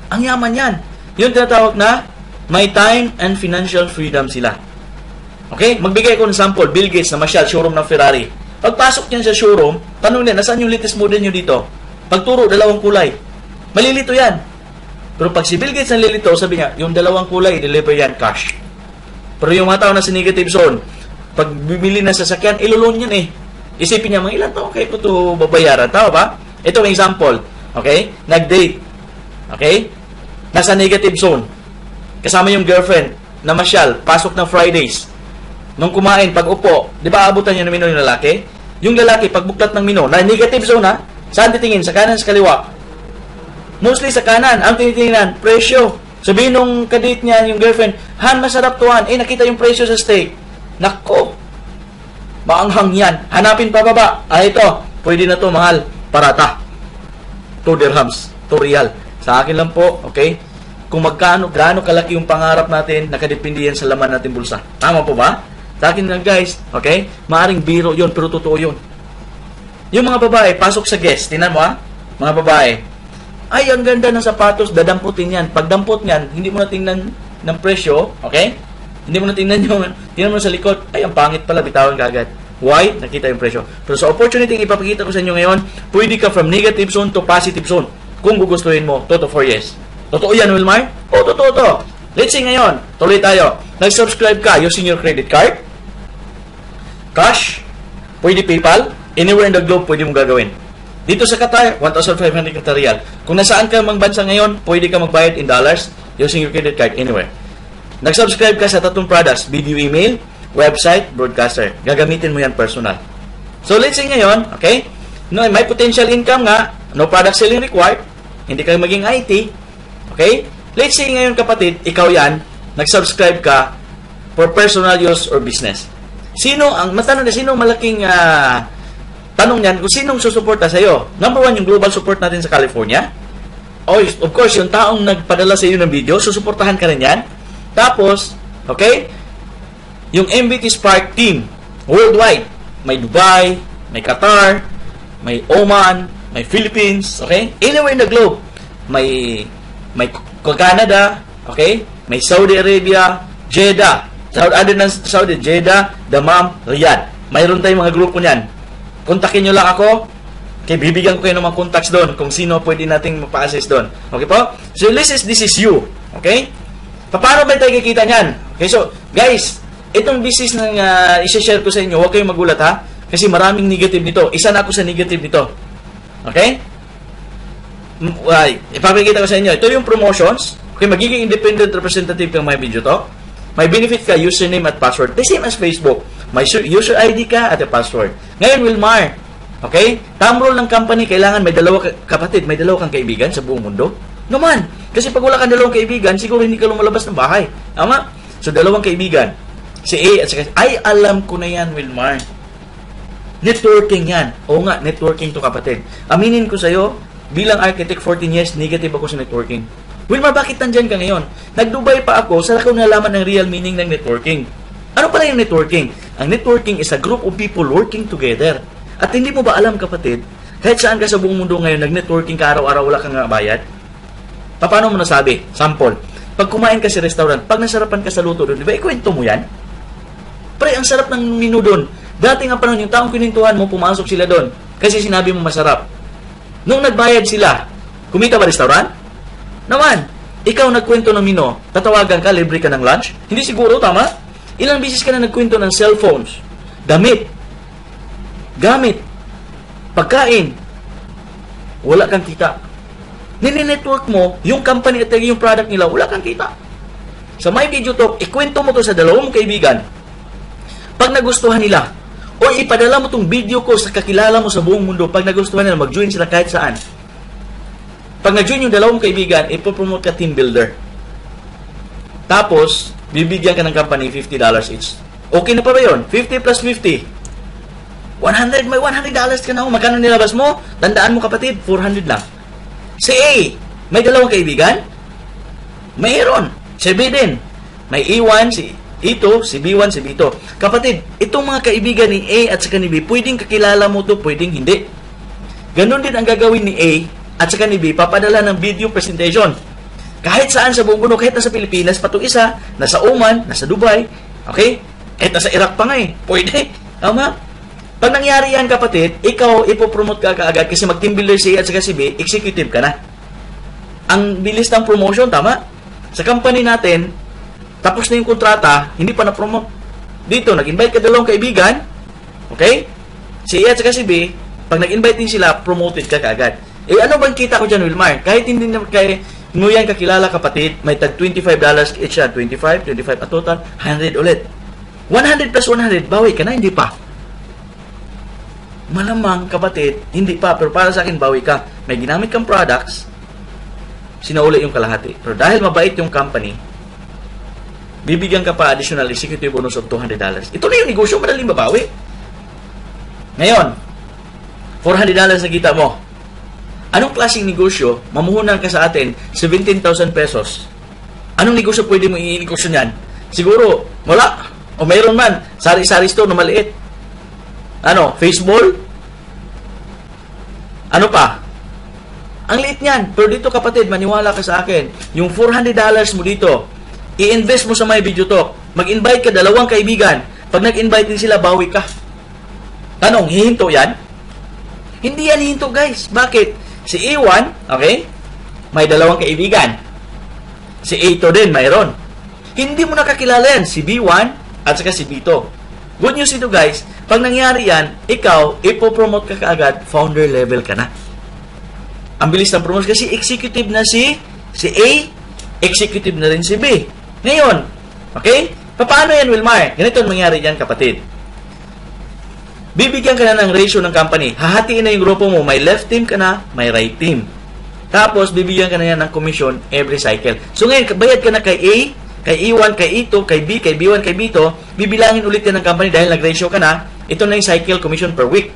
Ang yaman yan. Yung tinatawag na may time and financial freedom sila. Okay? Magbigay ko ng sample. Bill Gates na masyal, showroom ng Ferrari. Pagpasok niyan sa showroom, tanong niya, nasaan yung latest model nyo dito? Pagturo, 2 kulay. Malilito yan. Pero pag si Bill Gates ang lilito, sabi niya, yung 2 kulay, deliver yan cash. Pero yung mga tao na sa negative zone, pag bibili ng sasakyan, ilulon yan Isipin niya, mga ilan taon kayo ko ito babayaran. Tama ba? Ito ang example. Okay? Nag-date. Okay? Nasa negative zone. Kasama yung girlfriend na masyal, pasok ng Fridays. Nung kumain, pag upo, di ba abutan niya ng mino yung lalaki? Yung lalaki, pag buklat ng mino, na negative zone saan titingin? Sa kanan, sa kaliwa? Mostly sa kanan. Ang tinitingnan, presyo. Sabihin nung kadate niya, yung girlfriend, Han, masarap to Han. Nakita yung presyo sa steak. Nako. Maanghang yan. Hanapin pa baba. Ito. Pwede na to mahal. Parata. 2 dirhams. 2 riyal. Sa akin lang po, okay? Kung gaano kalaki yung pangarap natin, nakadepende yan sa laman natin bulsa. Tama po ba? Sa akin lang guys, okay? Maaring biro yun, pero totoo yun. Yung mga babae, pasok sa guest. Tingnan mo mga babae. Ay, ang ganda ng sapatos, dadamputin yan. Pag dampot yan, hindi mo na tingnan ng presyo, okay? Hindi mo na tingnan mo sa likod, ay, ang pangit pala, bitawan ka agad. Why? Nakita yung presyo. Pero sa opportunity yung ipapakita ko sa inyo ngayon, pwede ka from negative zone to positive zone. Kung gugustuhin mo, 2 to 4 years. Totoo yan, Wilmar? O, totoo to. Let's say ngayon, tuloy tayo. Nag-subscribe ka using your credit card, cash, pwede PayPal, anywhere in the globe pwede mong gagawin. Dito sa Qatar, 1,500 Qatar Riyal. Kung nasaan ka mang bansa ngayon, pwede ka magbayad in dollars using your credit card anywhere. Nag-subscribe ka sa tatlong products, video email, website, broadcaster. Gagamitin mo yan personal. So let's say ngayon, okay, no, may potential income nga, no product selling required, hindi ka maging IT, okay? Let's say ngayon kapatid, ikaw yan, nag-subscribe ka for personal use or business. Sino ang matanong na sino malaking tanong niyan kung sinong susuporta sa iyo? Number 1, yung global support natin sa California. Of course, yung taong nagpadala sa iyo ng video, susuportahan ka rin yan. Tapos, okay, yung MBT Spark team, worldwide. May Dubai, may Qatar, may Oman, may Philippines, okay? Anywhere in the globe. May Canada, okay? May Saudi Arabia, Jeddah. Other than Saudi, Jeddah, Dammam, Riyadh. Mayroon tayong mga grupo niyan. Kontakin nyo lang ako. Okay, bibigyan ko kayo ng mga contacts doon kung sino pwede nating mapa-assist doon. Okay po? So, this is you. Okay? Paano ba tayo kikita niyan? Okay, so, guys, itong business na i-share ko sa inyo, huwag kayong magulat ha. Kasi maraming negative nito. Isa na ako sa negative nito. Okay? Ipapakita ko sa inyo. Ito yung promotions. Okay, magiging independent representative kang may video to. May benefit ka, username at password. The same as Facebook. May user ID ka at a password. Ngayon, Wilmar. Okay? Thumb rule ng company, kailangan may dalawa kapatid, may dalawa kang kaibigan sa buong mundo. Naman. Kasi pag wala kang dalawang kaibigan, siguro hindi ka lumalabas ng bahay. Tama? So, dalawang kaibigan. Si A at si ay, alam ko na yan, Wilmar. Networking yan. Oo nga, networking to kapatid. Aminin ko sa'yo, bilang architect, 14 years, negative ako sa networking. Wilmar, bakit nandyan ka ngayon? Nag-Dubai pa ako, saka ko nalaman ng real meaning ng networking. Ano pala yung networking? Ang networking is a group of people working together. At hindi mo ba alam, kapatid, kahit saan ka sa buong mundo ngayon, nag-networking ka araw-araw, wala kang bayad? Paano mo nasabi? Sample. Pag kumain ka sa restaurant, pag nasarapan ka sa luto doon, di ba, ikwento mo yan? Pre, ang sarap ng menu doon. Dati nga panahon, yung taong kinintuhan mo, pumasok sila doon. Kasi sinabi mo masarap. Nung nagbayad sila, kumita ba restaurant? Naman, ikaw nagkwento ng menu, tatawagan ka, libre ka ng lunch? Hindi siguro, tama? Ilang bisis ka na nagkwento ng cellphones, damit, gamit, pagkain, wala kang kita. Nini-network mo, yung company at yung product nila, wala kang kita. Sa My Video Talk, ikwento mo to sa dalawang kaibigan. Pag nagustuhan nila, o ipadala mo tong video ko sa kakilala mo sa buong mundo, pag nagustuhan nila, mag-join sila kahit saan. Pag nag-join yung dalawang kaibigan, ipopromote ka team builder. Tapos, bibigyan ka ng company $50 each. Okay na pa ba yun? 50 plus 50. 100, may $100 ka na. Magkano nilabas mo? Tandaan mo kapatid, 400 lang. Si A, may dalawang kaibigan? Mayroon. Si B din. May E1, si E2, si B1, si B2. Kapatid, itong mga kaibigan ni A at saka ni B, pwedeng kakilala mo to, pwedeng hindi. Ganon din ang gagawin ni A at saka ni B, papadala ng video presentation. Kahit saan sa buong mundo, kahit nasa Pilipinas, patong isa, nasa Oman, nasa Dubai, okay? Kahit nasa Iraq pa nga eh. Pwede. Tama? Pag nangyari yan, kapatid, ikaw ipopromote ka kaagad kasi mag-team builder si A at saka si B, executive ka na. Ang bilis ng promotion, tama? Sa company natin, tapos na yung kontrata, hindi pa na-promote. Dito, nag-invite ka dalawang kaibigan, okay? Si A at saka si B, pag nag-invite din sila, promoted ka kaagad. Eh, ano bang kita ko dyan, Wilmar? Kahit hindi na mo yan kakilala, kapatid, may tag $25 each yan. 25 at total, 100 ulit. 100 plus 100, bawi ka na, hindi pa. Malamang, kapatid, hindi pa. Pero para sa akin, bawi ka. May ginamit kang products, sinauli yung kalahati. Pero dahil mabait yung company, bibigyan ka pa additional executive bonus of $200. Ito na yung negosyo, madaling mabawi. Ngayon, $400 na kita mo. Anong klaseng negosyo? Mamuhunan ka sa atin, 17,000 pesos. Anong negosyo pwede mo i-negosyo niyan? Siguro, wala. O mayroon man, sari-sari store na maliit. Ano, baseball? Ano pa? Ang liit niyan. Pero dito kapatid, maniwala ka sa akin. Yung $400 mo dito, i-invest mo sa My Video Talk. Mag-invite ka dalawang kaibigan. Pag nag-invite din sila, bawi ka. Tanong, hihinto yan? Hindi yan hihinto, guys. Bakit? Si A1, okay, may dalawang kaibigan. Si A2 din, mayroon. Hindi mo nakakilala yan, si B1 at saka si B2. Good news ito, guys. Pag nangyari yan, ikaw, ipopromote ka kaagad, founder level ka na. Ang bilis ng promotion kasi executive na si A, executive na rin si B. Ngayon, okay? Paano yan, Wilmar? Ganito ang mangyari dyan, kapatid. Bibigyan ka na ng ratio ng company. Hahatiin na yung grupo mo. May left team ka na, may right team. Tapos, bibigyan ka na yan ng commission every cycle. So, ngayon, bayad ka na kay A, kay E1, kay E2, kay B, kay B1, kay B2. Bibilangin ulit yan ng company dahil nag-ratio ka na. Ito na yung cycle commission per week.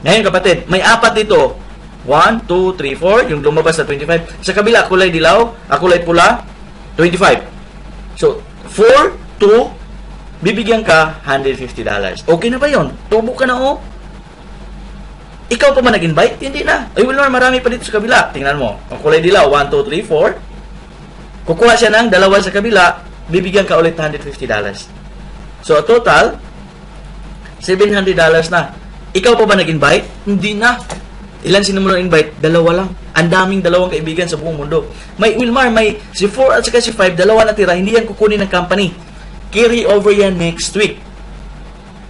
Ngayon, kapatid, may apat dito. 1, 2, 3, 4. Yung lumabas na 25. Sa kabila, kulay dilaw, kulay pula, 25. So, 4, 2, bibigyan ka $150. Okay na ba yun? Tubo ka na, oh. Ikaw pa ba nag-invite? Hindi na. Ay, well, marami pa dito sa kabila. Tingnan mo. Ang kulay dilaw, 1, 2, 3, 4. Kukuha siya ng dalawa sa kabila, bibigyan ka ulit $150. So, total, $700 na. Ikaw pa ba nag-invite? Hindi na. Ilan sino mo nag-invite? Dalawa lang. Ang daming dalawang kaibigan sa buong mundo. May Wilmar, may si 4 at saka si 5, dalawa na tira. Hindi yan kukunin ng company. Carry over yan next week.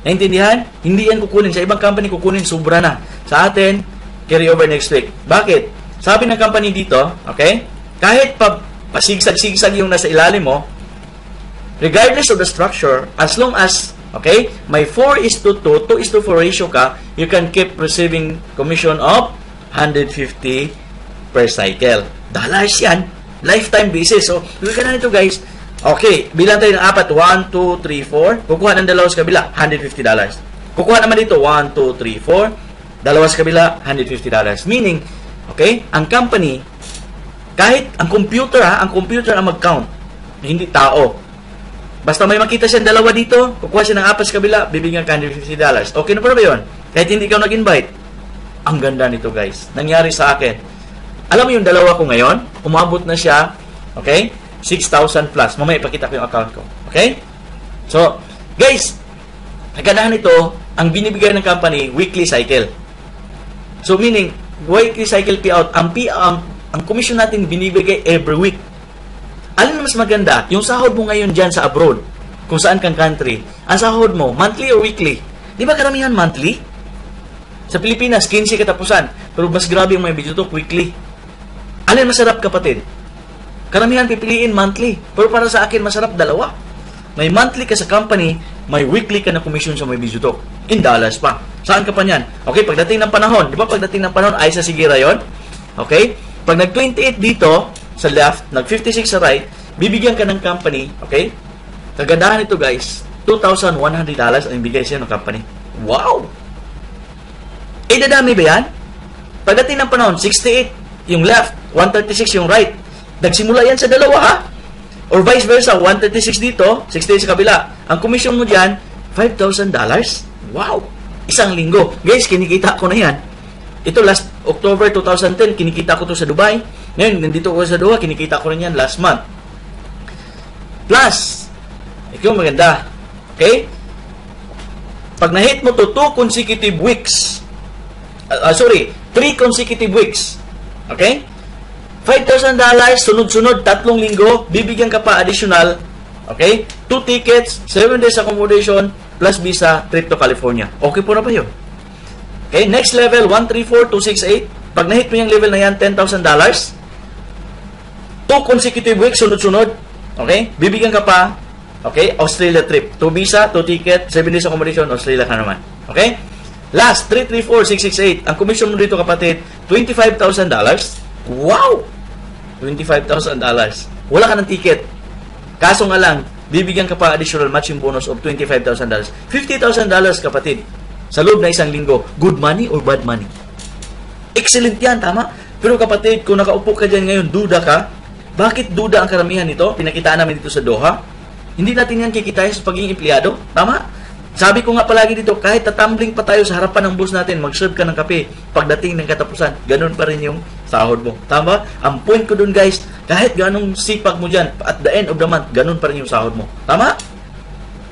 Naintindihan? Hindi yan kukunin. Sa ibang company, kukunin. Sobra na. Sa atin, carry over next week. Bakit? Sabi ng company dito, okay? Kahit pasigsag-sigsag yung nasa ilalim mo, regardless of the structure, as long as, okay, may 4:2, 2:4 ratio ka, you can keep receiving commission of $150 per cycle. Dollars yan. Lifetime basis. So, look ka na nito, guys. Okay, bilang tayo ng apat. 1, 2, 3, 4. Kukuha ng dalawa sa kabila, $150. Kukuha naman dito, 1, 2, 3, 4. Dalawa sa kabila, $150. Meaning, okay, ang company, kahit ang computer ang mag-count. Hindi tao. Basta may makita siyang dalawa dito, kukuha siya ng apat sa kabila, bibigyan ka $150. Okay na pa ba yun? Kahit hindi ikaw nag-invite. Ang ganda nito, guys. Nangyari sa akin. Alam mo yung dalawa ko ngayon? Umabot na siya, okay, 6,000 plus. Mamaya ipakita ko yung account ko. Okay? So, guys, nagkanahan ito, ang binibigay ng company, weekly cycle. So, meaning, weekly cycle payout, ang commission natin binibigay every week. Alin na mas maganda? Yung sahod mo ngayon dyan sa abroad, kung saan kang country, ang sahod mo, monthly or weekly? Di ba karamihan monthly? Sa Pilipinas, 15 katapusan. Pero mas grabe yung may video to, weekly. Alin masarap, kapatid? Karamihan pipiliin monthly. Pero para sa akin, masarap dalawa. May monthly ka sa company, may weekly ka na commission sa may Bizutok. In dollars pa. Saan ka pa niyan? Okay, pagdating ng panahon. Di ba pagdating ng panahon, ay sa Sigira yon? Okay? Pag nag-28 dito, sa left, nag-56 sa right, bibigyan ka ng company, okay? Kagandahan ito, guys, $2,100 ang ibigay siya ng company. Wow! Eh, dadami ba yan? Pagdating ng panahon, 68 yung left, 136 yung right. Nagsimula yan sa dalawa, ha? Or vice versa, 136 dito, 68 sa kabila. Ang commission mo dyan, $5,000. Wow! Isang linggo. Guys, kinikita ko na yan. Ito last October 2010, kinikita ko to sa Dubai. Ngayon, nandito ko sa Doha, kinikita ko rin yan last month. Plus, ikaw maganda. Okay? Pag na-hit mo to 2 consecutive weeks, 3 consecutive weeks, okay? $5,000, sunod-sunod, 3 linggo, bibigyan ka pa additional, okay? 2 tickets, 7 days accommodation, plus visa, trip to California. Okay po na ba yun? Okay, next level, 134,268. Pag na-hit mo yung level na yan, $10,000. 2 consecutive weeks, sunod-sunod, okay? Bibigyan ka pa, okay? Australia trip. 2 visa, 2 ticket, 7 days accommodation, Australia ka naman. Okay? Last, 334,668. Ang commission mo dito, kapatid, $25,000. Wow! $25,000. Wala ka ng ticket. Kaso nga lang, bibigyan ka pa additional matching bonus of $25,000. $50,000, kapatid. Sa loob na isang linggo. Good money or bad money? Excellent yan, tama? Pero kapatid, kung nakaupo ka dyan ngayon, duda ka. Bakit duda ang karamihan nito? Pinakitaan namin dito sa Doha. Hindi natin yan kikitain sa pagiging empleyado. Tama? Sabi ko nga palagi dito, kahit tatumbling pa tayo sa harapan ng boss natin, mag-serve ka ng kape, pagdating ng katapusan, ganun pa rin yung sahod mo. Tama? Ang point ko dun, guys, kahit ganong sipag mo dyan, at the end of the month, ganun pa rin yung sahod mo. Tama?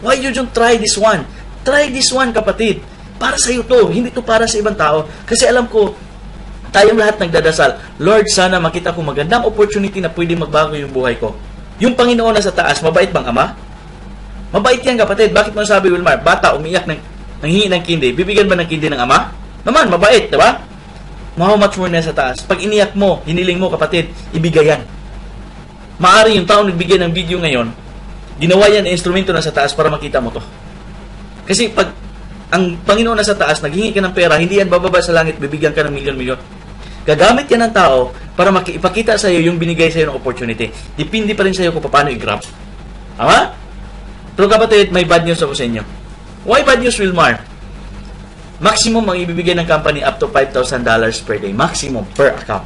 Why you don't try this one? Try this one, kapatid. Para sa iyo to, hindi to para sa ibang tao. Kasi alam ko, tayong lahat nagdadasal, Lord, sana makita ko magandang opportunity na pwede magbago yung buhay ko. Yung Panginoon na sa taas, mabait bang Ama? Mabait yan, kapatid. Bakit mo sabi, Wilmar, bata umiyak nanghingi ng kindi, bibigyan ba ng kindi ng Ama? Naman, mabait, diba? How much more na sa taas? Pag iniyak mo, hiniling mo, kapatid, ibigay yan. Maari yung taong nagbigay ng video ngayon, ginawa yan instrumento na sa taas para makita mo to. Kasi pag ang Panginoon na sa taas, naghingi ka ng pera, hindi yan bababa sa langit, bibigyan ka ng milyon-milyon. Gagamit yan ng tao para ipakita sa iyo yung binigay sa iyo ng opportunity. Depende pa rin sa iyo kung paano i-grab. Tama? Pero kapatid, may bad news ako sa inyo. Why bad news, Wilmar? Maximum ang ibibigay ng company up to $5,000 per day. Maximum per account.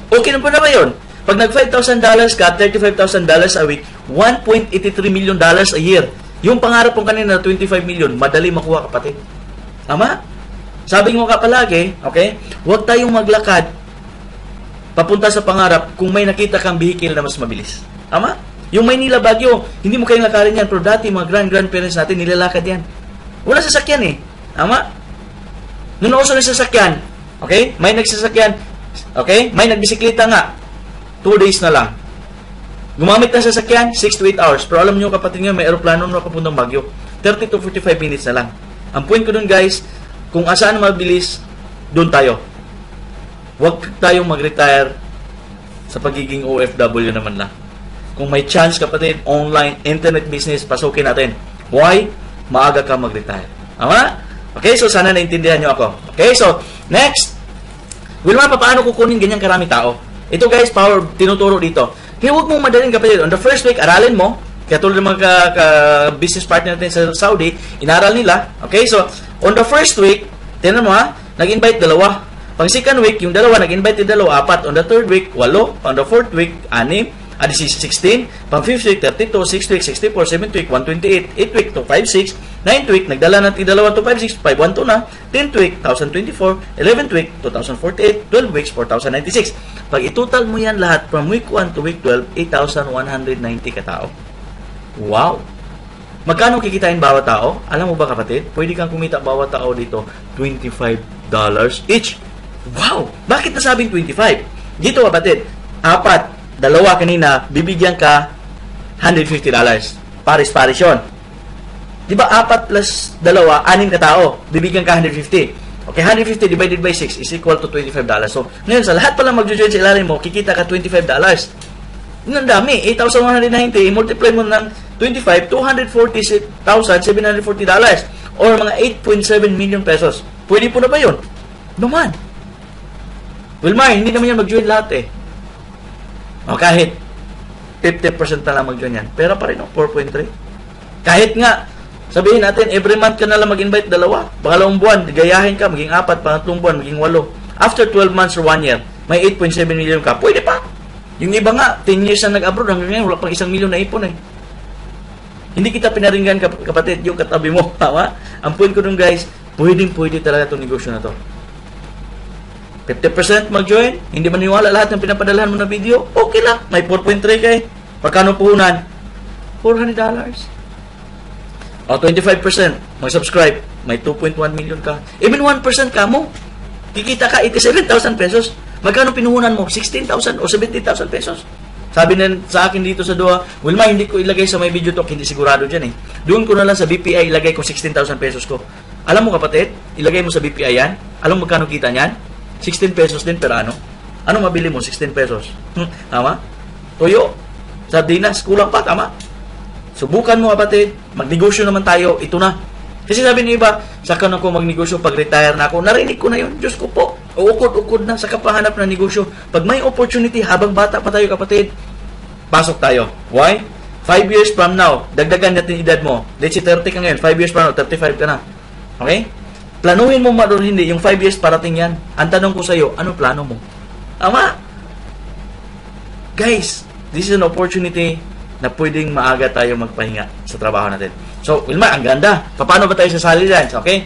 Okay na po na ba yun? Pag nag $5,000 ka, $35,000 a week, $1.83 million a year. Yung pangarap kong kanina na 25 million, madali makuha, kapatid. Tama? Sabi mo ka palagi, okay? Huwag tayong maglakad papunta sa pangarap kung may nakita kang vehicle na mas mabilis. Tama? Yung Maynila Baguio, hindi mo kayong lakarin yan, pero dati mga grandparents natin, nilalakad yan. Wala sasakyan eh. Tama? Noon uso na sasakyan, okay? May nagsasakyan, okay? May nagbisikleta nga, 2 days na lang. Gumamit ng sasakyan, 6 to 8 hours. Pero alam nyo, kapatid nyo, may aeroplano na papuntang Baguio. 30 to 45 minutes na lang. Ang point ko dun, guys, kung asaan mabilis, dun tayo. Huwag tayong mag-retire sa pagiging OFW naman lang. Kung may chance, kapatid, online, internet business, pasukin natin. Why? Maaga ka mag-retire. Tama? Okay, so sana naintindihan nyo ako. Okay, so, next. Wilmar, paano kukunin ganyang karami tao? Ito guys, power, tinuturo dito. Kaya huwag mong madaling, kapatid. On the first week, aralin mo. Kaya tulad ng mga business partner natin sa Saudi, inaral nila. Okay, so, on the first week, tinan mo ha, nag-invite 2. Pang second week, yung 2, nag-invite yung 2, 4. On the third week, 8. On the fourth week, 6. 16. Pang 5th week, 32. 6th week, 64. 7th week, 128. 8th week, 256. 9th week, nagdala natin 256. 512 na. 10th week, 1024. 11th week, 2048. 12 weeks, 4096. Pag itotal mo yan lahat from week 1 to week 12, 8,190 katao. Wow! Magkano kikitain bawat tao? Alam mo ba, kapatid? Pwede kang kumita bawat tao dito $25 each. Wow! Bakit nasabing 25? Dito, kapatid, 4, 2 kanina, bibigyan ka $150. Paris-paris yun. Di ba 4 plus 2, 6 ka tao, bibigyan ka 150. Okay, 150 divided by 6 is equal to $25. So, ngayon, sa lahat pala mag-join sa ilalim mo, kikita ka $25. Yun ang dami. 8,190, multiply mo ng 25, $240,740. Or mga 8.7 million pesos. Pwede po na ba yun? Naman. Wilmar, hindi naman yan mag-join lahat eh. O kahit 50% na lang mag-join yan. Pera pa rin, 4.3. Kahit nga, sabihin natin, every month ka na lang mag-invite 2. Pangalawang buwan, gayahin ka, maging 4, pangatlong buwan, maging 8. After 12 months or 1 year, may 8.7 million ka. Pwede pa. Yung iba nga, 10 years na nag-abroad, hanggang ngayon, wala pang 1 million na ipon eh. Hindi kita pinaringgan, kapatid, yung katabi mo. Tama? Ang point ko dun, guys, pwede talaga itong negosyo na to. 50% mag-join, hindi maniwala lahat ng pinapadalahan mo na video, okay lang, may 4.3 kay. Pagkano puhunan? $400. O 25%, mag-subscribe, may 2.1 million ka. Even 1% ka mo, kikita ka 87,000 pesos. Magkano pinuhunan mo? 16,000 o 17,000 pesos. Sabi na sa akin dito sa Doha, Wilma, hindi ko ilagay sa my video talk, hindi sigurado dyan eh. Doon ko na lang sa BPI, ilagay ko 16,000 pesos ko. Alam mo, kapatid, ilagay mo sa BPI yan, alam mo magkano kita niyan? 16 pesos din per ano. Ano mabili mo? 16 pesos. Tama? Toyo. Sardinas. Kulang pa. Tama? Subukan mo, kapatid. Magnegosyo naman tayo. Ito na. Kasi sabi ng iba, saka na ako magnegosyo pag retire na ako. Narinig ko na yun. Diyos ko po. Uukod-ukod na. Saka pahanap na negosyo. Pag may opportunity, habang bata pa tayo, kapatid, pasok tayo. Why? 5 years from now, dagdagan natin edad mo. Let's say 30 ka ngayon. 5 years from now, 35 ka na. Okay? Planuhin mo maroon hindi, yung 5 years parating yan. Ang tanong ko sa iyo, ano plano mo? Tama? Guys, this is an opportunity na pwedeng maaga tayo magpahinga sa trabaho natin. So, Wilma, ang ganda. Paano ba tayo sasali dyan? Okay?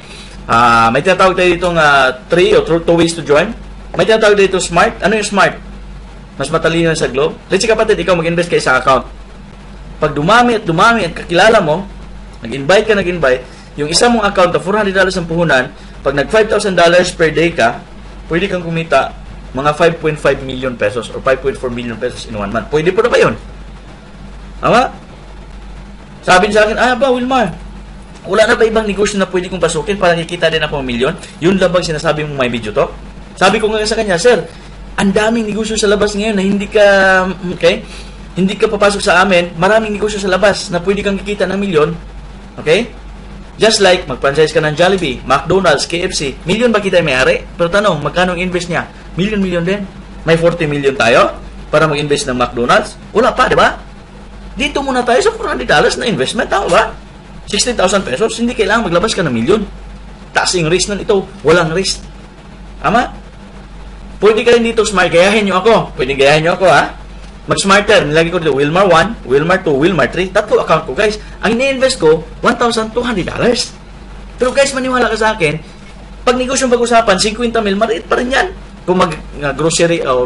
May tinatawag tayo ditong 3 or 2 ways to join. May tinatawag dito smart. Ano yung smart? Mas matalino sa globe. Let's say, kapatid, ikaw mag-invest kayo sa account. Pag dumami at kakilala mo, Nag-invite ka, yung isa mong account na $400 ang puhunan, pag nag $5,000 per day ka, pwede kang kumita mga 5.5 million pesos or 5.4 million pesos in 1 month. Pwede po na ba yun? Tama? Sabi niya sa akin, Wilmar, wala na ba ibang negosyo na pwede kong pasukin para kikita din ako ng milyon? Yun lang bang sinasabi mong may video to? Sabi ko nga sa kanya, sir, ang daming negosyo sa labas ngayon na hindi ka papasok sa amin, maraming negosyo sa labas na pwede kang kikita ng milyon. Okay? Just like, mag-franchise ka ng Jollibee, McDonald's, KFC, milyon ba kita may-ari? Pero tanong, magkano invest niya? Milyon din. May 40 million tayo para mag-invest ng McDonald's? Wala pa, di ba? Dito muna tayo sa $400 na investment, tama ba? 16,000 pesos, hindi kailangan maglabas ka ng milyon. Taas yung risk nun ito, walang risk. Tama? Pwede ka rin dito smart, gayahin nyo ako. Pwede gayahin nyo ako, ha? Mag-smarter, nilagay ko dito, Wilmar 1, Wilmar 2, Wilmar 3. Tatlo account ko, guys. Ang ini-invest ko, $1,200. Pero guys, maniwala ka sa akin, pag negosyo pag-usapan, 50 mil, maliit pa rin yan. Kung mag-grocery o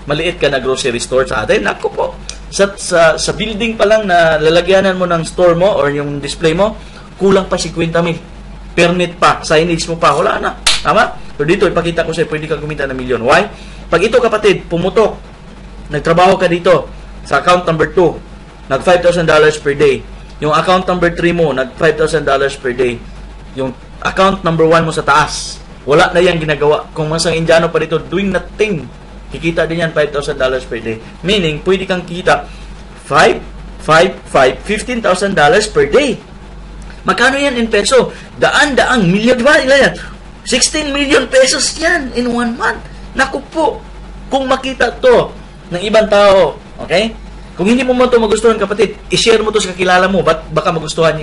maliit ka na grocery store sa atin, naku po. Sa building pa lang na lalagyanan mo ng store mo or yung display mo, kulang pa 50 mil. Permit pa, signage mo pa, wala na. Tama? So dito, ipakita ko sa'yo, pwede ka kumita ng milyon. Why? Pag ito, kapatid, pumutok, nagtrabaho ka dito sa account number 2, nag $5,000 per day. Yung account number 3 mo, nag $5,000 per day. Yung account number 1 mo sa taas, wala na yan ginagawa. Kung masang Indiano pa dito, doing nothing, kikita din yan $5,000 per day. Meaning, pwede kang kikita $15,000 per day. Magkano yan in peso? Daan-daang milyon, diba? Ilan yan? 16 million pesos yan in 1 month. Naku po, kung makita to ng ibang tao, okay? Kung hindi mo ito magustuhan, kapatid, i-share mo to sa kakilala mo, baka magustuhan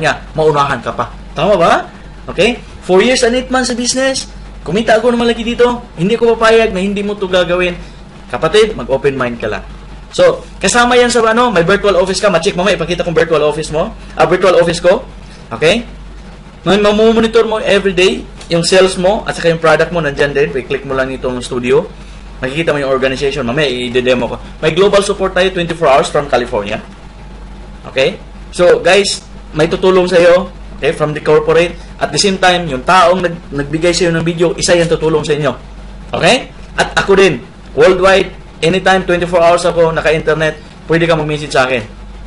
niya, maunahan ka pa. Tama ba? Okay? 4 years and 8 months sa business, kumita ako naman lagi dito, hindi ko papayag na hindi mo to gagawin. Kapatid, mag-open mind ka lang. So, kasama yan sa may virtual office ka, ma-check mo, ipakita kong virtual office mo, virtual office ko, okay? Mamumonitor mo everyday yung sales mo at saka yung product mo, nandyan din, i-click mo lang itong studio, makikita mo yung organization, mamaya i-demo ko. May global support tayo 24 hours from California. Okay? So, guys, may tutulong sa iyo, okay, from the corporate. At the same time, yung taong nagbigay sa iyo ng video, isa yan tutulong sa inyo. Okay? At ako din, worldwide, anytime, 24 hours ako, naka-internet, pwede ka mag-message sa akin.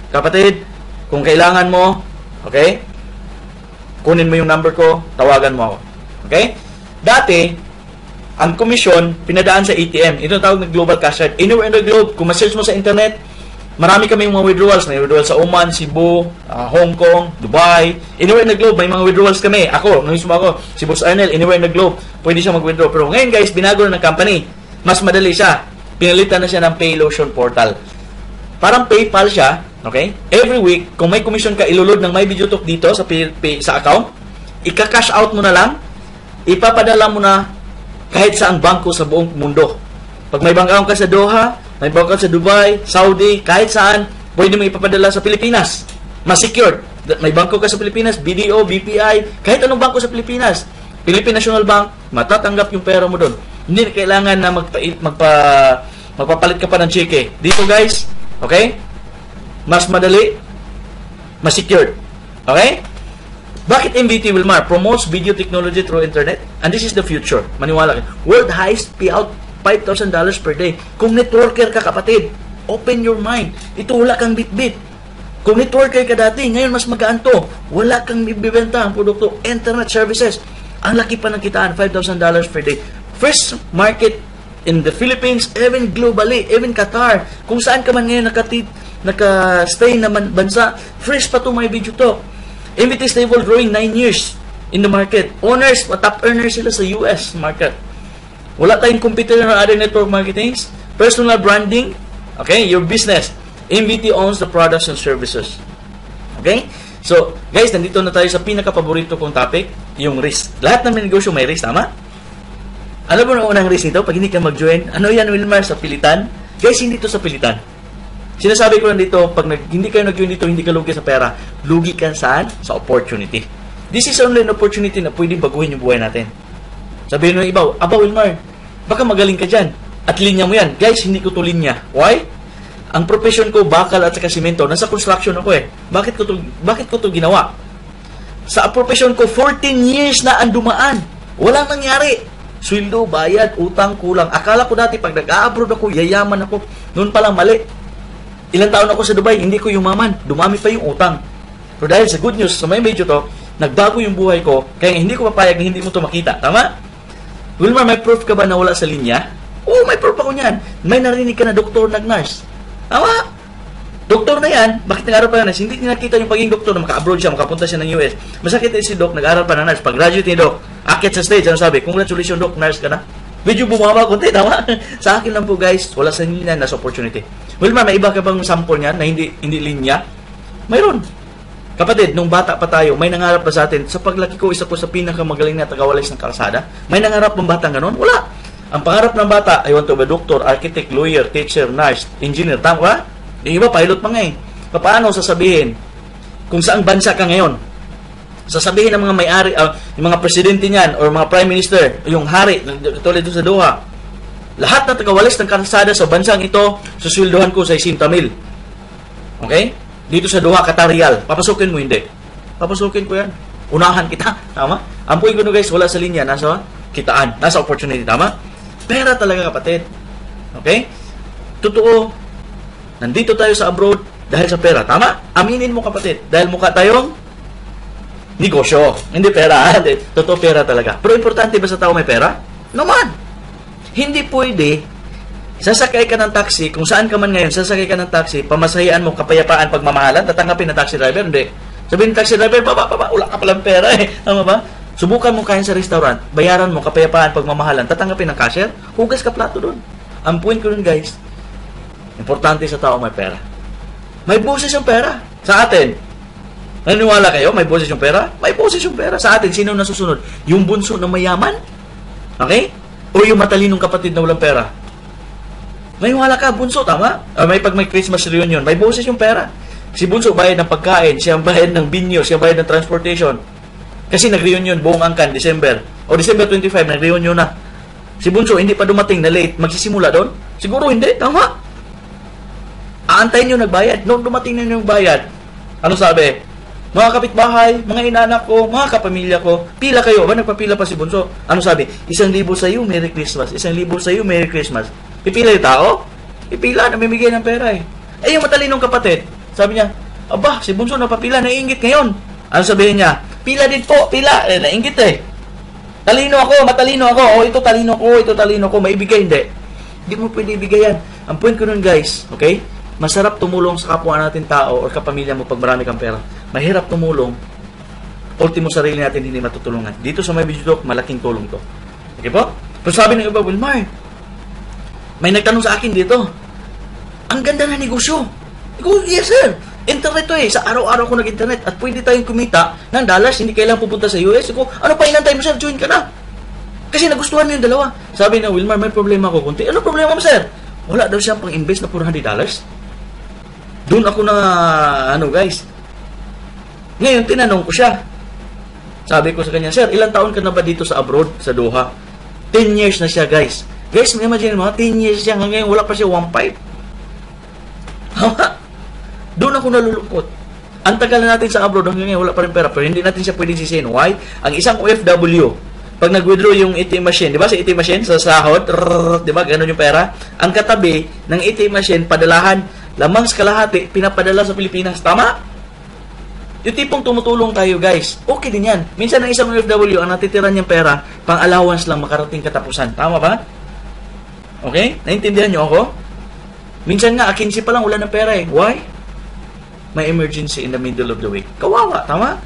Kapatid, kung kailangan mo, okay, kunin mo yung number ko, tawagan mo ako. Okay? Dati, ang komisyon, pinadaan sa ATM. Ito tawag na global cash card. Anywhere in the globe, kung ma-search mo sa internet, marami kami mga withdrawals. May withdrawals sa Oman, Cebu, Hong Kong, Dubai. Anywhere in the globe, may mga withdrawals kami. Ako, mismo ako, si Boss Arnel, anywhere in the globe, pwede siya mag-withdraw. Pero ngayon guys, binago na ng company. Mas madali siya. Pinalitan na siya ng Paylotion Portal. Parang PayPal siya, okay? Every week, kung may commission ka, ilulod ng My Video Talk dito sa account, ika-cash out mo na lang, ipapadala mo na kahit saang bangko sa buong mundo. Pag may bank account ka sa Doha, may bank account sa Dubai, Saudi, kahit saan, pwede mo ipapadala sa Pilipinas. Mas secured. May bangko ka sa Pilipinas, BDO, BPI, kahit anong bangko sa Pilipinas. Philippine National Bank, matatanggap yung pera mo doon. Hindi na kailangan na magpapalit ka pa ng cheque. Dito guys, okay? Mas madali, mas secured. Okay? Bakit MVT Wilmar promotes video technology through internet? And this is the future. Maniwala ka. World highest payout, $5,000 per day. Kung networker ka, kapatid, open your mind. Ito, wala kang bit-bit. Kung networker ka dati, ngayon mas magaan to. Wala kang bibenta ang produkto. Internet services. Ang laki pa ng kitaan, $5,000 per day. First market in the Philippines, even globally, even Qatar. Kung saan ka man ngayon naka-stay na bansa, fresh pa to My Video Talk. MVT Stable growing 9 years in the market. Owners, top earners sila sa US market. Wala tayong competitor ng other network marketings. Personal branding, okay, your business. MVT owns the products and services. Okay? So, guys, nandito na tayo sa pinaka-paborito kong topic, yung risk. Lahat ng negosyo may risk, tama? Ano ba ang unang risk nito? Pag hindi ka mag-join, ano yan, Wilmar, sa pilitan? Guys, hindi to sa pilitan. Sinasabi ko lang dito, pag hindi kayo nag-join dito, hindi ka lugi sa pera. Lugi ka saan? Sa opportunity. This is only an opportunity na pwedeng baguhin yung buhay natin. Sabihin ng iba, Wilmar, baka magaling ka dyan. At linya mo yan. Guys, hindi ko to linya. Why? Ang profession ko, bakal at saka simento. Nasa construction ako eh. Bakit ko to ginawa? Sa profession ko, 14 years na ang dumaan. Walang nangyari. Sweldo, bayad, utang, kulang. Akala ko dati, pag nag-a-abroad ako, yayaman ako. Noon palang mali. Ilang taon ako sa Dubai, hindi ko yumaman. Dumami pa yung utang. Pero dahil sa good news, sa may medyo to, nagbago yung buhay ko, kaya hindi ko papayag na hindi mo to makita. Tama? Wilmar, may proof ka ba na wala sa linya? Oo, may proof ako niyan. May narinig ka na doktor, nag-nurse. Tama? Doktor na yan, bakit nag-aral pa ng nurse? Hindi nakita yung pagiging doktor na maka-abroad siya, makapunta siya ng US. Masakit si Doc, nag-aral pa ng nurse. Pag-graduate ni Doc, akit sa stage, ano sabi? Congratulations, Doc, nurse ka na. Medyo bumaba konti, tama? Sa akin lang po, guys, wala sa linya, nasa opportunity. Wilmar, may iba ka bang sample niyan na hindi linya? Mayroon. Kapatid, nung bata pa tayo, may nangarap ba sa atin? Sa paglaki ko, isa ko sa pinakamagaling na tagawalis ng kalsada. May nangarap ng batang ganon? Wala. Ang pangarap ng bata, I want to be a doctor, architect, lawyer, teacher, nurse, engineer. Tama ba? Yung iba, pilot pa nga eh. Paano sasabihin kung saang bansa ka ngayon? Sasabihin ng mga may-ari, yung mga presidente niyan, or mga prime minister, yung hari, tulad doon sa Doha, lahat na tagawalis ng kalsada sa bansang ito, susweldohan ko sa 60,000. Okay? Dito sa Doha, Qatar Riyal. Papasukin mo, hindi. Papasukin ko yan. Unahan kita. Tama? Ang point ko no guys, wala sa linya. Nasa kitaan. Nasa opportunity. Tama? Pera talaga, kapatid. Okay? Totoo. Nandito tayo sa abroad dahil sa pera. Tama? Aminin mo, kapatid. Dahil mukha tayong negosyo. Hindi pera. Totoo, pera talaga. Pero importante ba sa tao may pera? Naman. Hindi pwede sasakay ka ng taxi, kung saan ka man ngayon, sasakay ka ng taxi, pamasahian mo kapayapaan pagmamahalan, tatanggapin ng taxi driver, hindi. Sabihin ng taxi driver, baba, wala ka palang pera eh. Tama ba? Subukan mo kain sa restaurant, bayaran mo kapayapaan pagmamahalan, tatanggapin ng cashier, hugas ka plato doon. Ang point ko dun guys, importante sa tao may pera. May boses yung pera. Sa atin, naniniwala kayo, may boses yung pera? May boses yung pera. Sa atin, sino nasusunod? Yung bunso na mayaman? Okay? O yung matalinong kapatid na walang pera? May wala ka, bunso, tama? Pag may Christmas reunion, may boses yung pera. Si bunso bayad ng pagkain, siya bayad ng binyo, siya bayad ng transportation. Kasi nag-reunion buong angkan, December. O December 25, nag-reunion na. Si bunso, hindi pa dumating na late, magsisimula doon? Siguro hindi, tama? Aantayin nyo nagbayad. Noong dumating na yung bayad, ano sabi? Mga kapitbahay, mga inanak ko, mga kapamilya ko, pila kayo. Ba, nagpapila pa si bunso? Ano sabi? 1,000 sa iyo, Merry Christmas. 1,000 sa iyo, Merry Christmas. Pipila yung tao? Pipila, namimigay ng pera eh. Eh, yung matalinong kapatid, sabi niya, aba, si bunso napapila, naiingit ngayon. Ano sabihin niya? Pila din po, pila. Eh, naingit eh. Matalino ako. O, ito talino ko. Maibigay, hindi. Hindi mo pwede ibigay yan. Ang point ko nun, guys, okay? Masarap tumulong sa kapwa natin tao o kapamilya mo pag marami kang pera. Mahirap tumulong. Ultimo sarili natin hindi matutulungan. Dito sa may video talk, malaking tulong to. Okay po? Pero sabi ng iba, Wilmar, may nagtanong sa akin dito, ang ganda na negosyo. Yes, sir. Internet to eh. Sa araw-araw ko nag-internet at pwede tayong kumita ng dollars. Hindi kailangan pupunta sa US. Ano pa inantay mo, sir? Join ka na. Kasi nagustuhan mo yung dalawa. Sabi na, Wilmar, may problema ako kunti. Ano problema mo, sir? Wala daw siyang pang-invest na $400. Doon ako na, guys. Ngayon, tinanong ko siya. Sabi ko sa kanya, sir, ilang taon ka na ba dito sa abroad, sa Doha? 10 years na siya, guys. Guys, imagine mo, 10 years siya, hanggang wala pa siya 1.5. Doon ako nalulungkot. Ang tagal na natin sa abroad, hanggang ngayon wala pa rin pera, pero hindi natin siya pwedeng sisihin. Why? Ang isang OFW, pag nag-withdraw yung ATM machine, di ba sa ATM machine, sa sahod, di ba, ganun yung pera, ang katabi ng ATM machine, padalahan, lamang sa kalahati, pinapadala sa Pilipinas. Tama? Yung tipong tumutulong tayo, guys. Okay din yan. Minsan ng isang OFW, ang natitira niyang pera, pang allowance lang makarating katapusan. Tama ba? Okay? Naintindihan niyo ako? Minsan nga, 15 pa lang, wala ng pera eh. Why? May emergency in the middle of the week. Kawawa, tama?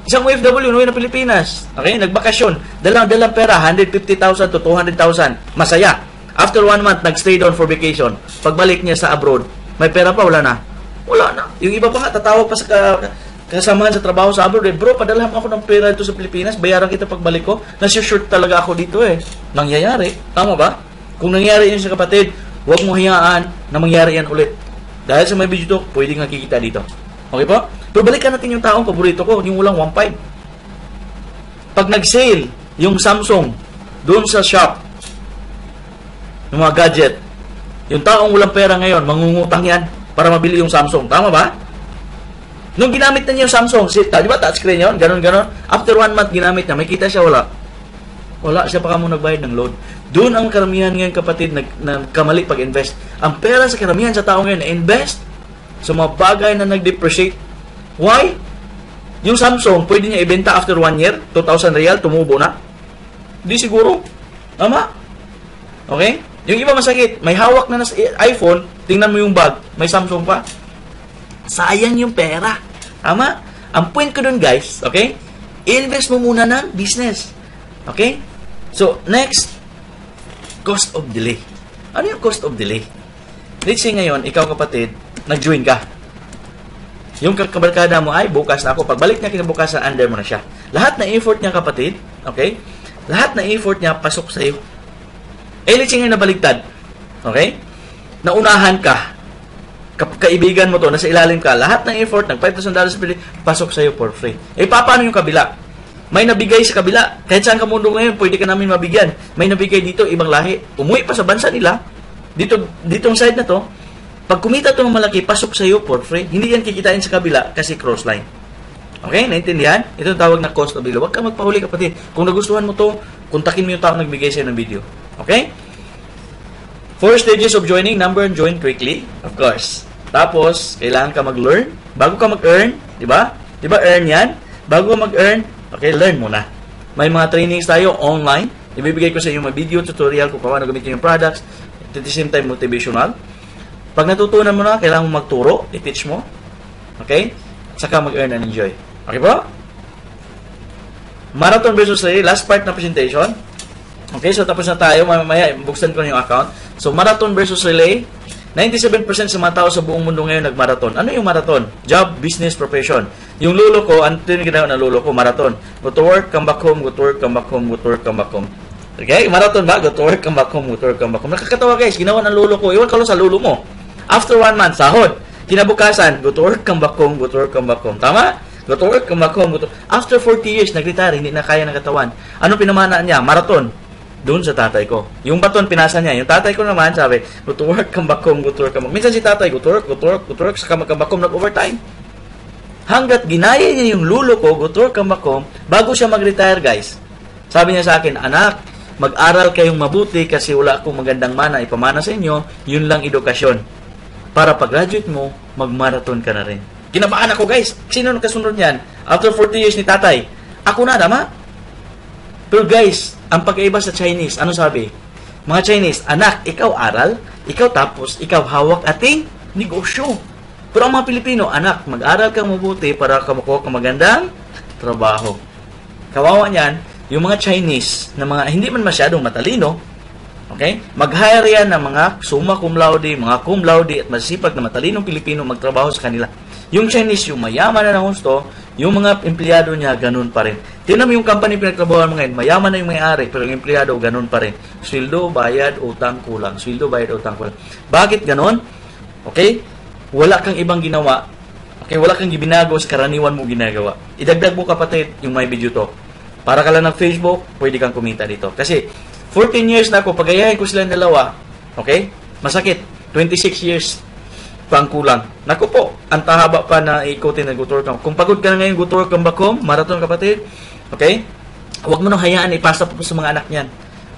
Isang OFW, uwi na Pilipinas. Okay? Nagbakasyon. Dalang pera, 150,000 to 200,000. Masaya. After 1 month, nag-stay down for vacation. Pagbalik niya sa abroad, may pera pa, wala na. Wala na. Yung iba pa nga, tatawag pa sa kasamahan sa trabaho sa abroad. Bro, padalhan ako ng pera dito sa Pilipinas. Bayaran kita pagbalik ko. Nasi-short talaga ako dito eh. Nangyayari. Tama ba? Kung nangyari yun sa kapatid, huwag mo hayaan na mangyari yan ulit. Dahil sa may video talk, pwedeng nakikita dito. Okay po? Pero balikan natin yung taong paborito ko, yung walang 1.5. Pag nag-sale, yung Samsung, doon sa shop, yung mga gadget, Yung taong walang pera ngayon, mangungutang yan para mabili yung Samsung. Tama ba? Nung ginamit na niya yung Samsung, di ba touchscreen yun? Ganon. After 1 month ginamit niya, may kita siya, wala. Wala siya pa kamo nagbayad ng loan. Doon ang karamihan ngayon kapatid nagkamali pag-invest. Ang pera sa karamihan sa tao ngayon na-invest sa mga bagay na nag-depreciate. Why? Yung Samsung, pwede niya ibenta after 1 year, 2,000 real, tumubo na. Di siguro. Tama? Okay? Yung iba masakit, may hawak na sa iPhone, tingnan mo yung bag, may Samsung pa. Sayang yung pera. Tama? Ang point ko dun guys, okay? Invest mo muna ng business. Okay? So, next, cost of delay. Ano yung cost of delay? Let's say ngayon, ikaw kapatid, nag-join ka. Yung kabarkada mo ay, bukas na ako. Pagbalik niya kinabukasan, under mo na siya. Lahat na effort niya kapatid, okay? Lahat na effort niya, pasok sa'yo. Let's say ngayon nabaligtad. Okay? Naunahan ka. Kaibigan mo to, nasa ilalim ka, lahat ng effort, ng $5,000 per day, pasok sa'yo for free. Paano yung kabila? May nabigay sa kabila. Kahit saan ka mundo ngayon, pwede ka namin mabigyan. May nabigay dito, ibang lahi. Umuwi pa sa bansa nila. Ditong side na to, pag kumita ito ng malaki, pasok sa'yo for free. Hindi yan kikitain sa kabila kasi cross line. Okay? Naintindihan? Ito ang tawag na cost of delay. Huwag ka magpahuli kapatid. Kung nagustuhan mo to, kontakin mo yung tao nagbigay sa'yo ng video. Okay? 4 stages of joining. Number 1, join quickly. Of course. Tapos, kailangan ka mag-learn. Bago ka mag-earn, di ba? Di ba earn yan? Bago ka mag-earn, okay, learn muna. May mga trainings tayo online. Ibibigay ko sa inyo mga video tutorial kung paano gamitin yung products. At the same time, motivational. Pag natutunan mo na, kailangan mo magturo. I-teach mo. Okay? Saka mag-earn and enjoy. Okay po? Marathon versus relay. Last part na presentation. Okay, so tapos na tayo. Mamaya, buksan ko na yung account. So, marathon versus relay. 97% sa mga tao sa buong mundo ngayon nag-marathon. Ano yung marathon? Job, business, profession. Yung lolo ko, ano yung ginawa ng lolo ko? Marathon. Go to work, come back home, go to work, come back home, go to work, come back home. Okay? Marathon ba? Go to work, come back home, go to work, come back home. Nakakatawa guys, ginawa ng lolo ko. Iwan ka lang sa lolo mo. After 1 month, sahod. Kinabukasan, go to work, come back home, go to work, come back home. Tama? Go to work, come back home, go to... After 40 years, nag-retire, hindi na kaya ng katawan. Ano pinamanaan niya? Marathon. Doon sa tatay ko. Yung baton, pinasa niya. Yung tatay ko naman, sabi, go to work, come back home, go to work, come back home. Minsan si tatay, go to work, go to work, go to work, saka come back home, nag-overtime. Hanggat ginaya niya yung lulo ko, go to work, come back home, bago siya mag-retire, guys. Sabi niya sa akin, anak, mag-aral kayong mabuti kasi wala akong magandang mana ipamana sa inyo, yun lang edukasyon. Para pag-graduate mo, mag-marathon ka na rin. Kinabahan ako, guys. Sino nang kasunod niyan? After 40 years ni tatay, ako na, tama? Pero guys, ang pagkaiba sa Chinese, ano sabi? Mga Chinese, anak, ikaw aral, ikaw tapos, ikaw hawak ating negosyo. Pero ang mga Pilipino, anak, mag-aral kang mabuti para makuha kang magandang trabaho. Kawawa niyan, yung mga Chinese, na mga hindi man masyadong matalino, okay? Mag-hire yan ng mga summa cum laude, mga cum laude at masisipag na matalinong Pilipino magtrabaho sa kanila. Yung Chinese, yung mayaman na ng gusto, yung mga empleyado niya, ganun pa rin. Tingnan mo yung company pinagtrabahoan mo ngayon, mayaman na yung may-ari, pero yung empleyado, ganun pa rin. Sweldo, bayad, utang, kulang. Sweldo, bayad, utang, kulang. Bakit ganun? Okay? Wala kang ibang ginawa. Okay? Wala kang binago sa karaniwan mo ginagawa. Idagdag mo kapatid yung may video to. Para ka lang ng Facebook, pwede kang kumita dito. Kasi, 14 years na ako, pagayahin ko silang dalawa, okay? Masakit. 26 years pang kulang. Naku po, ang tahaba pa na ikutin ng Go-to-work. Kung pagod ka na ngayon, Go-to-work kang back home, marathon kapatid, okay? Huwag mo nang hayaan, ipasa po sa mga anak niyan.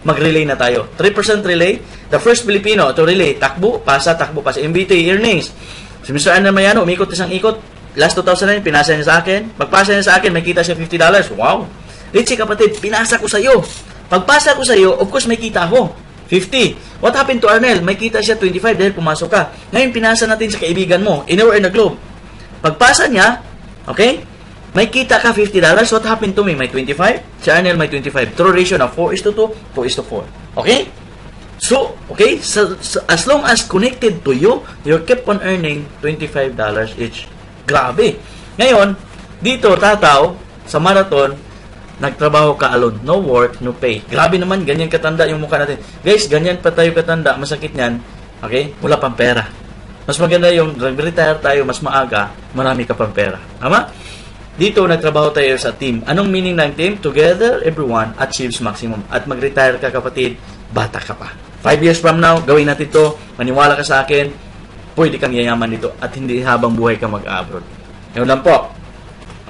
Mag-relay na tayo. 3% relay. The first Filipino to relay. Takbo, pasa. MBT, earnings. Si Mr. Ander Mayano, umikot isang ikot. Last 2009, pinasa niya sa akin. Pagpasa niya sa akin, may kita siya $50. Wow! Richie kapatid, pinasa ko sa iyo. Pagpasa ko sa iyo, of course, may kita ako. 50. What happened to Arnel? May kita siya 25 dahil pumasok ka. Ngayon, pinasa natin sa kaibigan mo. Anywhere in the globe. Pagpasa niya, okay? May kita ka $50. What happened to me? May 25. Si Arnel may 25. True ratio na 4:2, 2:4. Okay? So, okay? So, as long as connected to you, you keep on earning $25 each. Grabe. Ngayon, dito, tataw, sa marathon, nagtrabaho ka alone. No work, no pay. Grabe naman, ganyan katanda yung mukha natin. Guys, ganyan pa tayo katanda, masakit yan. Okay? Wala pang pera. Mas maganda yung retire tayo, mas maaga, marami ka pang pera. Tama? Dito, nagtrabaho tayo sa team. Anong meaning ng team? Together, everyone achieves maximum. At mag-retire ka, kapatid, bata ka pa. 5 years from now, gawin natin ito. Maniwala ka sa akin, pwede kang yayaman dito at hindi habang buhay ka mag-abroad. Yun lang po.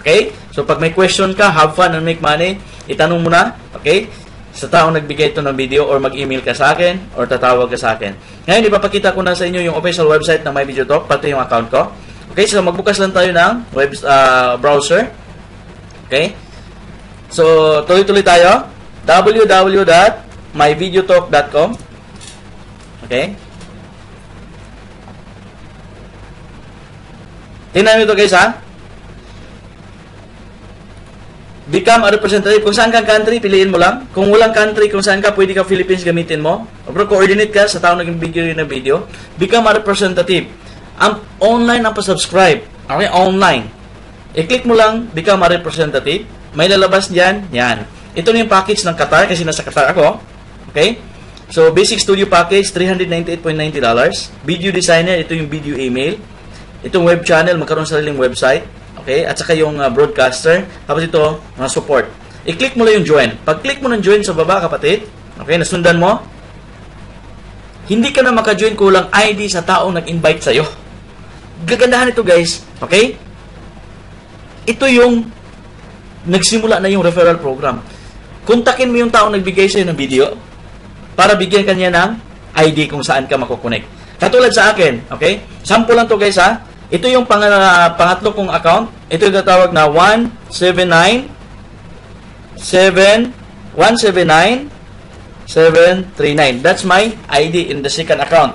Okay? So, pag may question ka, have fun and make money, itanong mo na, okay? Sa taong nagbigay ito ng video or mag-email ka sa akin or tatawag ka sa akin. Ngayon, ipapakita ko na sa inyo yung official website ng MyVideoTalk, pati yung account ko. Okay? So, magbukas lang tayo ng browser. Okay? So, tuloy-tuloy tayo. www.myvideotalk.com. Okay? Tingnan nyo ito guys ha. Become a representative. Kung saan kang country, piliin mo lang. Kung walang country, kung saan ka, pwede ka Philippines gamitin mo. Pero coordinate ka sa tao naging video. Become a representative. Online ang pa-subscribe. Okay? Online. I-click mo lang, become a representative. May lalabas dyan. Yan. Ito na yung package ng Qatar kasi nasa Qatar ako. Okay? So, basic studio package, $398.90. Video designer, ito yung video email. Itong web channel, magkaroon sariling website. Okay? At saka yung broadcaster. Tapos ito, mga support. I-click mo lang yung join. Pag click mo ng join sa baba, kapatid, okay, nasundan mo, hindi ka na maka-join kulang ID sa taong nag-invite sa'yo. Gagandahan ito, guys. Okay? Ito yung nagsimula na yung referral program. Kontakin mo yung taong nagbigay sa'yo ng video para bigyan ka niya ng ID kung saan ka makukonek. Katulad sa akin, okay? Sample lang to guys ha. Ito yung pangatlo kong account. Ito yung tatawag na 179,739. That's my ID in the second account.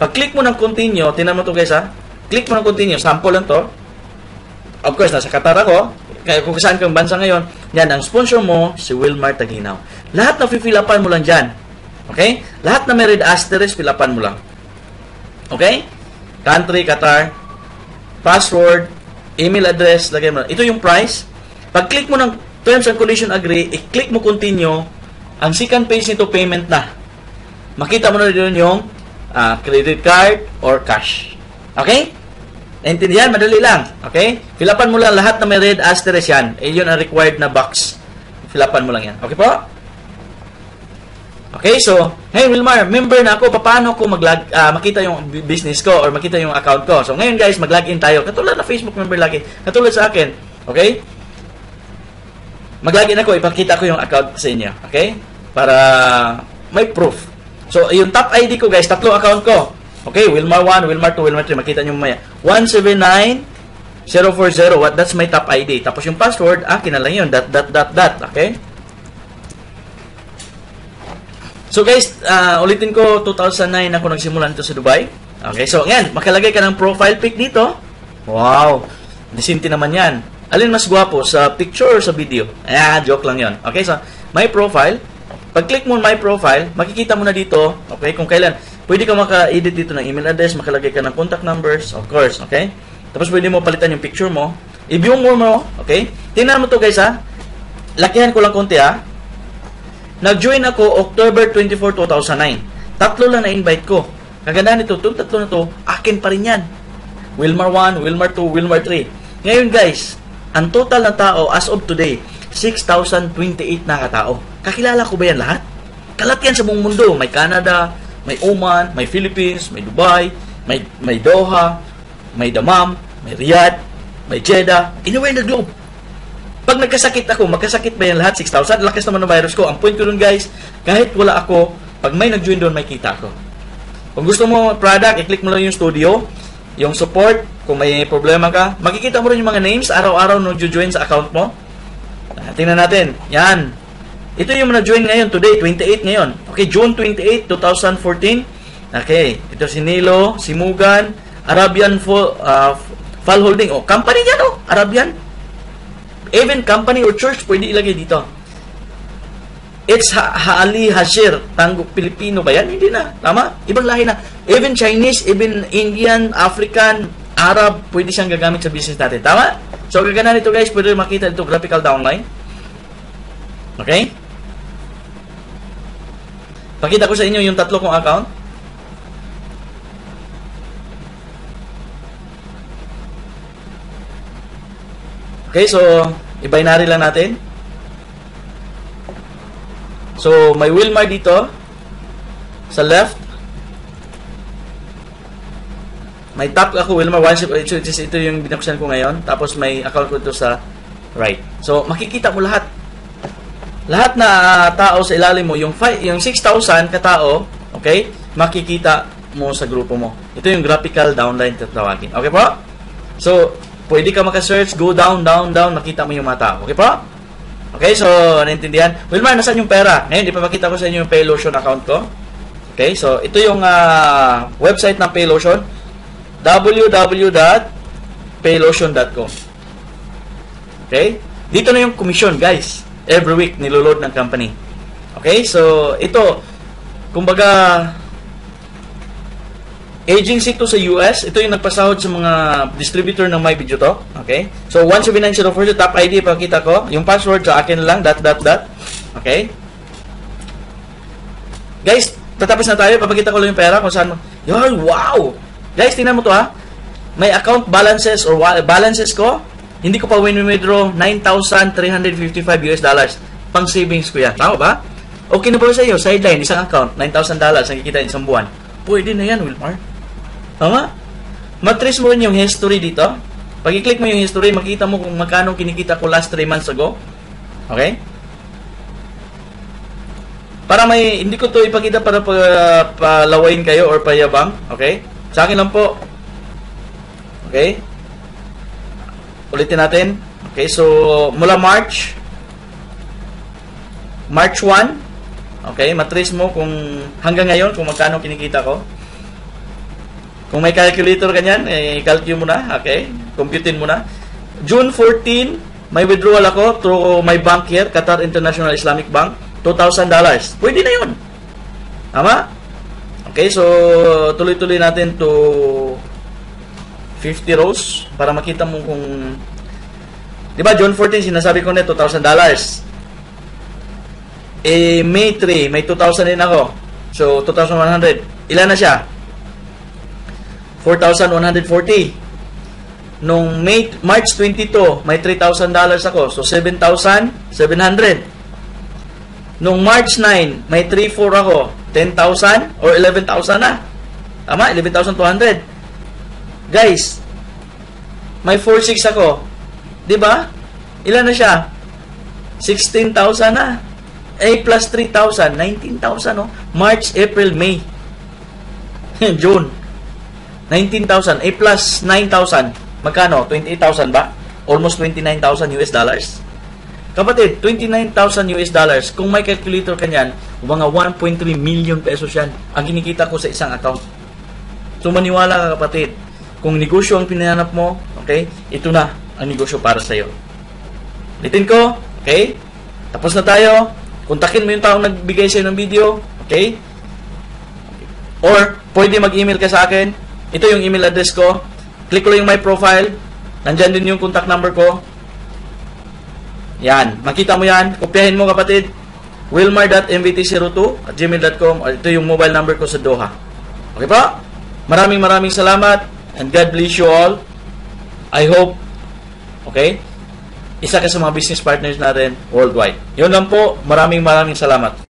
Pag-click mo ng continue, tinan mo to guys ha. Click mo ng continue. Sample lang to. Of course, nasa Qatar ako. Kaya kung saan kang bansa ngayon, yan, ang sponsor mo, si Wilmar Taglinaw. Lahat na fill-upan mo lang dyan. Okay? Lahat na may red asterisk, fill-upan mo lang. Okay? Country, Qatar, password, email address, lagay mo lang. Ito yung price. Pag-click mo ng terms and condition agree, i-click mo continue, ang second page nito, payment na. Makita mo na rin yung credit card or cash. Okay? Naintindihan? Madali lang. Okay? Fill-upan mo lang lahat na may red asterisk yan. Yun ang required na box. Fill-upan mo lang yan. Okay po? Okay, so, hey Wilmar, member na ako. Paano ko makita yung business ko or makita yung account ko? So, ngayon guys, mag-login tayo. Katulad na Facebook member lagi. Katulad sa akin. Okay? Mag-login ako. Ipakita ko yung account sa inyo. Okay? Para may proof. So, yung top ID ko guys, tatlong account ko. Okay, Wilmar 1, Wilmar 2, Wilmar 3. Makita nyo mamaya. 179040. That's my top ID. Tapos yung password, akin na lang yun. Dot. Okay? So guys, ulitin ko, 2009 ako nagsimula nito sa Dubai. Okay, so yan, makalagay ka ng profile pic dito. Wow, disinti naman yan. Alin mas gwapo, sa picture or sa video? Joke lang yon. Okay, so, my profile. Pag-click mo my profile, makikita mo na dito, okay, kung kailan. Pwede ka maka-edit dito ng email address, makalagay ka ng contact numbers, of course, okay? Tapos pwede mo palitan yung picture mo. I-view mo, okay? Tingnan mo to guys ha. Lakihan ko lang konti ha. Nag-join ako October 24, 2009. Tatlo lang na-invite ko. Kagandahan nito, itong tatlo na to, akin pa rin yan. Wilmar 1, Wilmar 2, Wilmar 3. Ngayon guys, ang total na tao as of today, 6,028 na katao. Kakilala ko ba yan lahat? Kalat yan sa buong mundo. May Canada, may Oman, may Philippines, may Dubai, may Doha, may Dammam, may Riyadh, may Jeddah, anywhere in the globe. Pag nagkasakit ako, magkasakit ba yan lahat? 6,000? Lakas naman ng virus ko. Ang point ko dun guys, kahit wala ako, pag may nag-join doon, may kita ako. Kung gusto mo product, i-click mo lang yung studio, yung support, kung may problema ka, makikita mo rin yung mga names, araw-araw nag-join sa account mo. Tingnan natin. Yan. Ito yung na-join ngayon, today, 28 ngayon. Okay, June 28, 2014. Okay, ito si Nilo, si Mugan, Arabian Fall Holding. Oh, company niya, no? Arabian. Even company or church, pwede ilagay dito. It's Haali Hashir. Tango Pilipino ba yan? Hindi na. Tama? Ibang lahi na. Even Chinese, even Indian, African, Arab, pwede siyang gagamit sa business natin. Tama? So, gagana nito guys, pwede makita dito graphical downline. Okay? Pakita ko sa inyo yung tatlo kong account. Okay, so, i-binary lang natin. So, may Wilmar dito. Sa left, may tap ako, Wilmar. Ito yung binuksan ko ngayon. Tapos may account ko ito sa right. So, makikita mo lahat. Lahat na tao sa ilalim mo, yung 6,000 katao, okay, makikita mo sa grupo mo. Ito yung graphical downline tatawagin. Okay po? So, pwede ka maka-search, go down, makita mo yung mga tao. Okay po? Okay, so, naintindihan? Wilmar, nasaan yung pera? Ngayon, ipapakita ko sa inyo yung Paylotion account ko. Okay, so, ito yung website ng Paylotion. www.paylotion.com. Okay? Dito na yung commission, guys. Every week, niloload ng company. Okay? So, ito, kumbaga, agency to sa US. Ito yung nagpasahod sa mga distributor ng My Video to. Okay? So, 17904, top ID, pakita ko. Yung password sa akin lang, ... Okay? Guys, tatapos na tayo. Papakita ko lang yung pera kung saan mo. Yun, wow! Guys, tingnan mo to ha. May account balances or balances ko. Hindi ko pa win-withdraw $9,355 US. Pang savings ko yan. Tama ba? Okay na ba sa iyo? Sideline, isang account, $9,000 ang kikita isang buwan. Pwede na yan, Wilmar. Tama? Matrace mo rin yung history dito. Pag i-click mo yung history, makikita mo kung magkano kinikita ko last 3 months ago. Okay? Para may, hindi ko to ipakita para palawain kayo or payabang. Okay? Sa akin lang po. Okay? Ulitin natin. Okay, so mula March 1. Okay, matrace mo kung hanggang ngayon kung magkano kinikita ko. Kung may calculator kanyan, i-calculate mo na. Okay? Computein mo na. June 14, may withdrawal ako through my bank here, Qatar International Islamic Bank, $2,000. Pwede na yun. Tama? Okay, so tuloy-tuloy natin to 50 rows para makita mo kung, di ba, June 14 sinasabi ko na $2,000. May 3, may 2,000 din ako. So 2,100. Ilan na siya? 4,140. Nung March 22, may $3,000 ako. So 7,700. Nung March 9, may 3,400 ako. 10,000 or 11,000 na. Tama? 11,200. Guys, may 4,600 ako. Diba? Ilan na siya? 16,000 na. A plus 3,000, 19,000, no? March, April, May. June. 19,000. A plus 9,000. Magkano? 28,000 ba? Almost 29,000 US dollars. Kapatid, 29,000 US dollars. Kung may calculator ka niyan, mga 1.3 million pesos yan ang kinikita ko sa isang account. So, maniwala ka, kapatid. Kung negosyo ang pinanap mo, okay, ito na ang negosyo para sa iyo. Ulitin ko, okay? Tapos na tayo. Kontakin mo yung taong nagbigay sa'yo ng video, okay? Or, pwede mag-email ka sa akin. Ito yung email address ko. Click ko lang yung my profile. Nandyan din yung contact number ko. Yan. Makita mo yan. Kopyahin mo, kapatid. wilmar.mvt02@gmail.com. Ito yung mobile number ko sa Doha. Okay po? Maraming salamat. And God bless you all. I hope, okay, isa ka sa mga business partners natin worldwide. Yun lang po. Maraming salamat.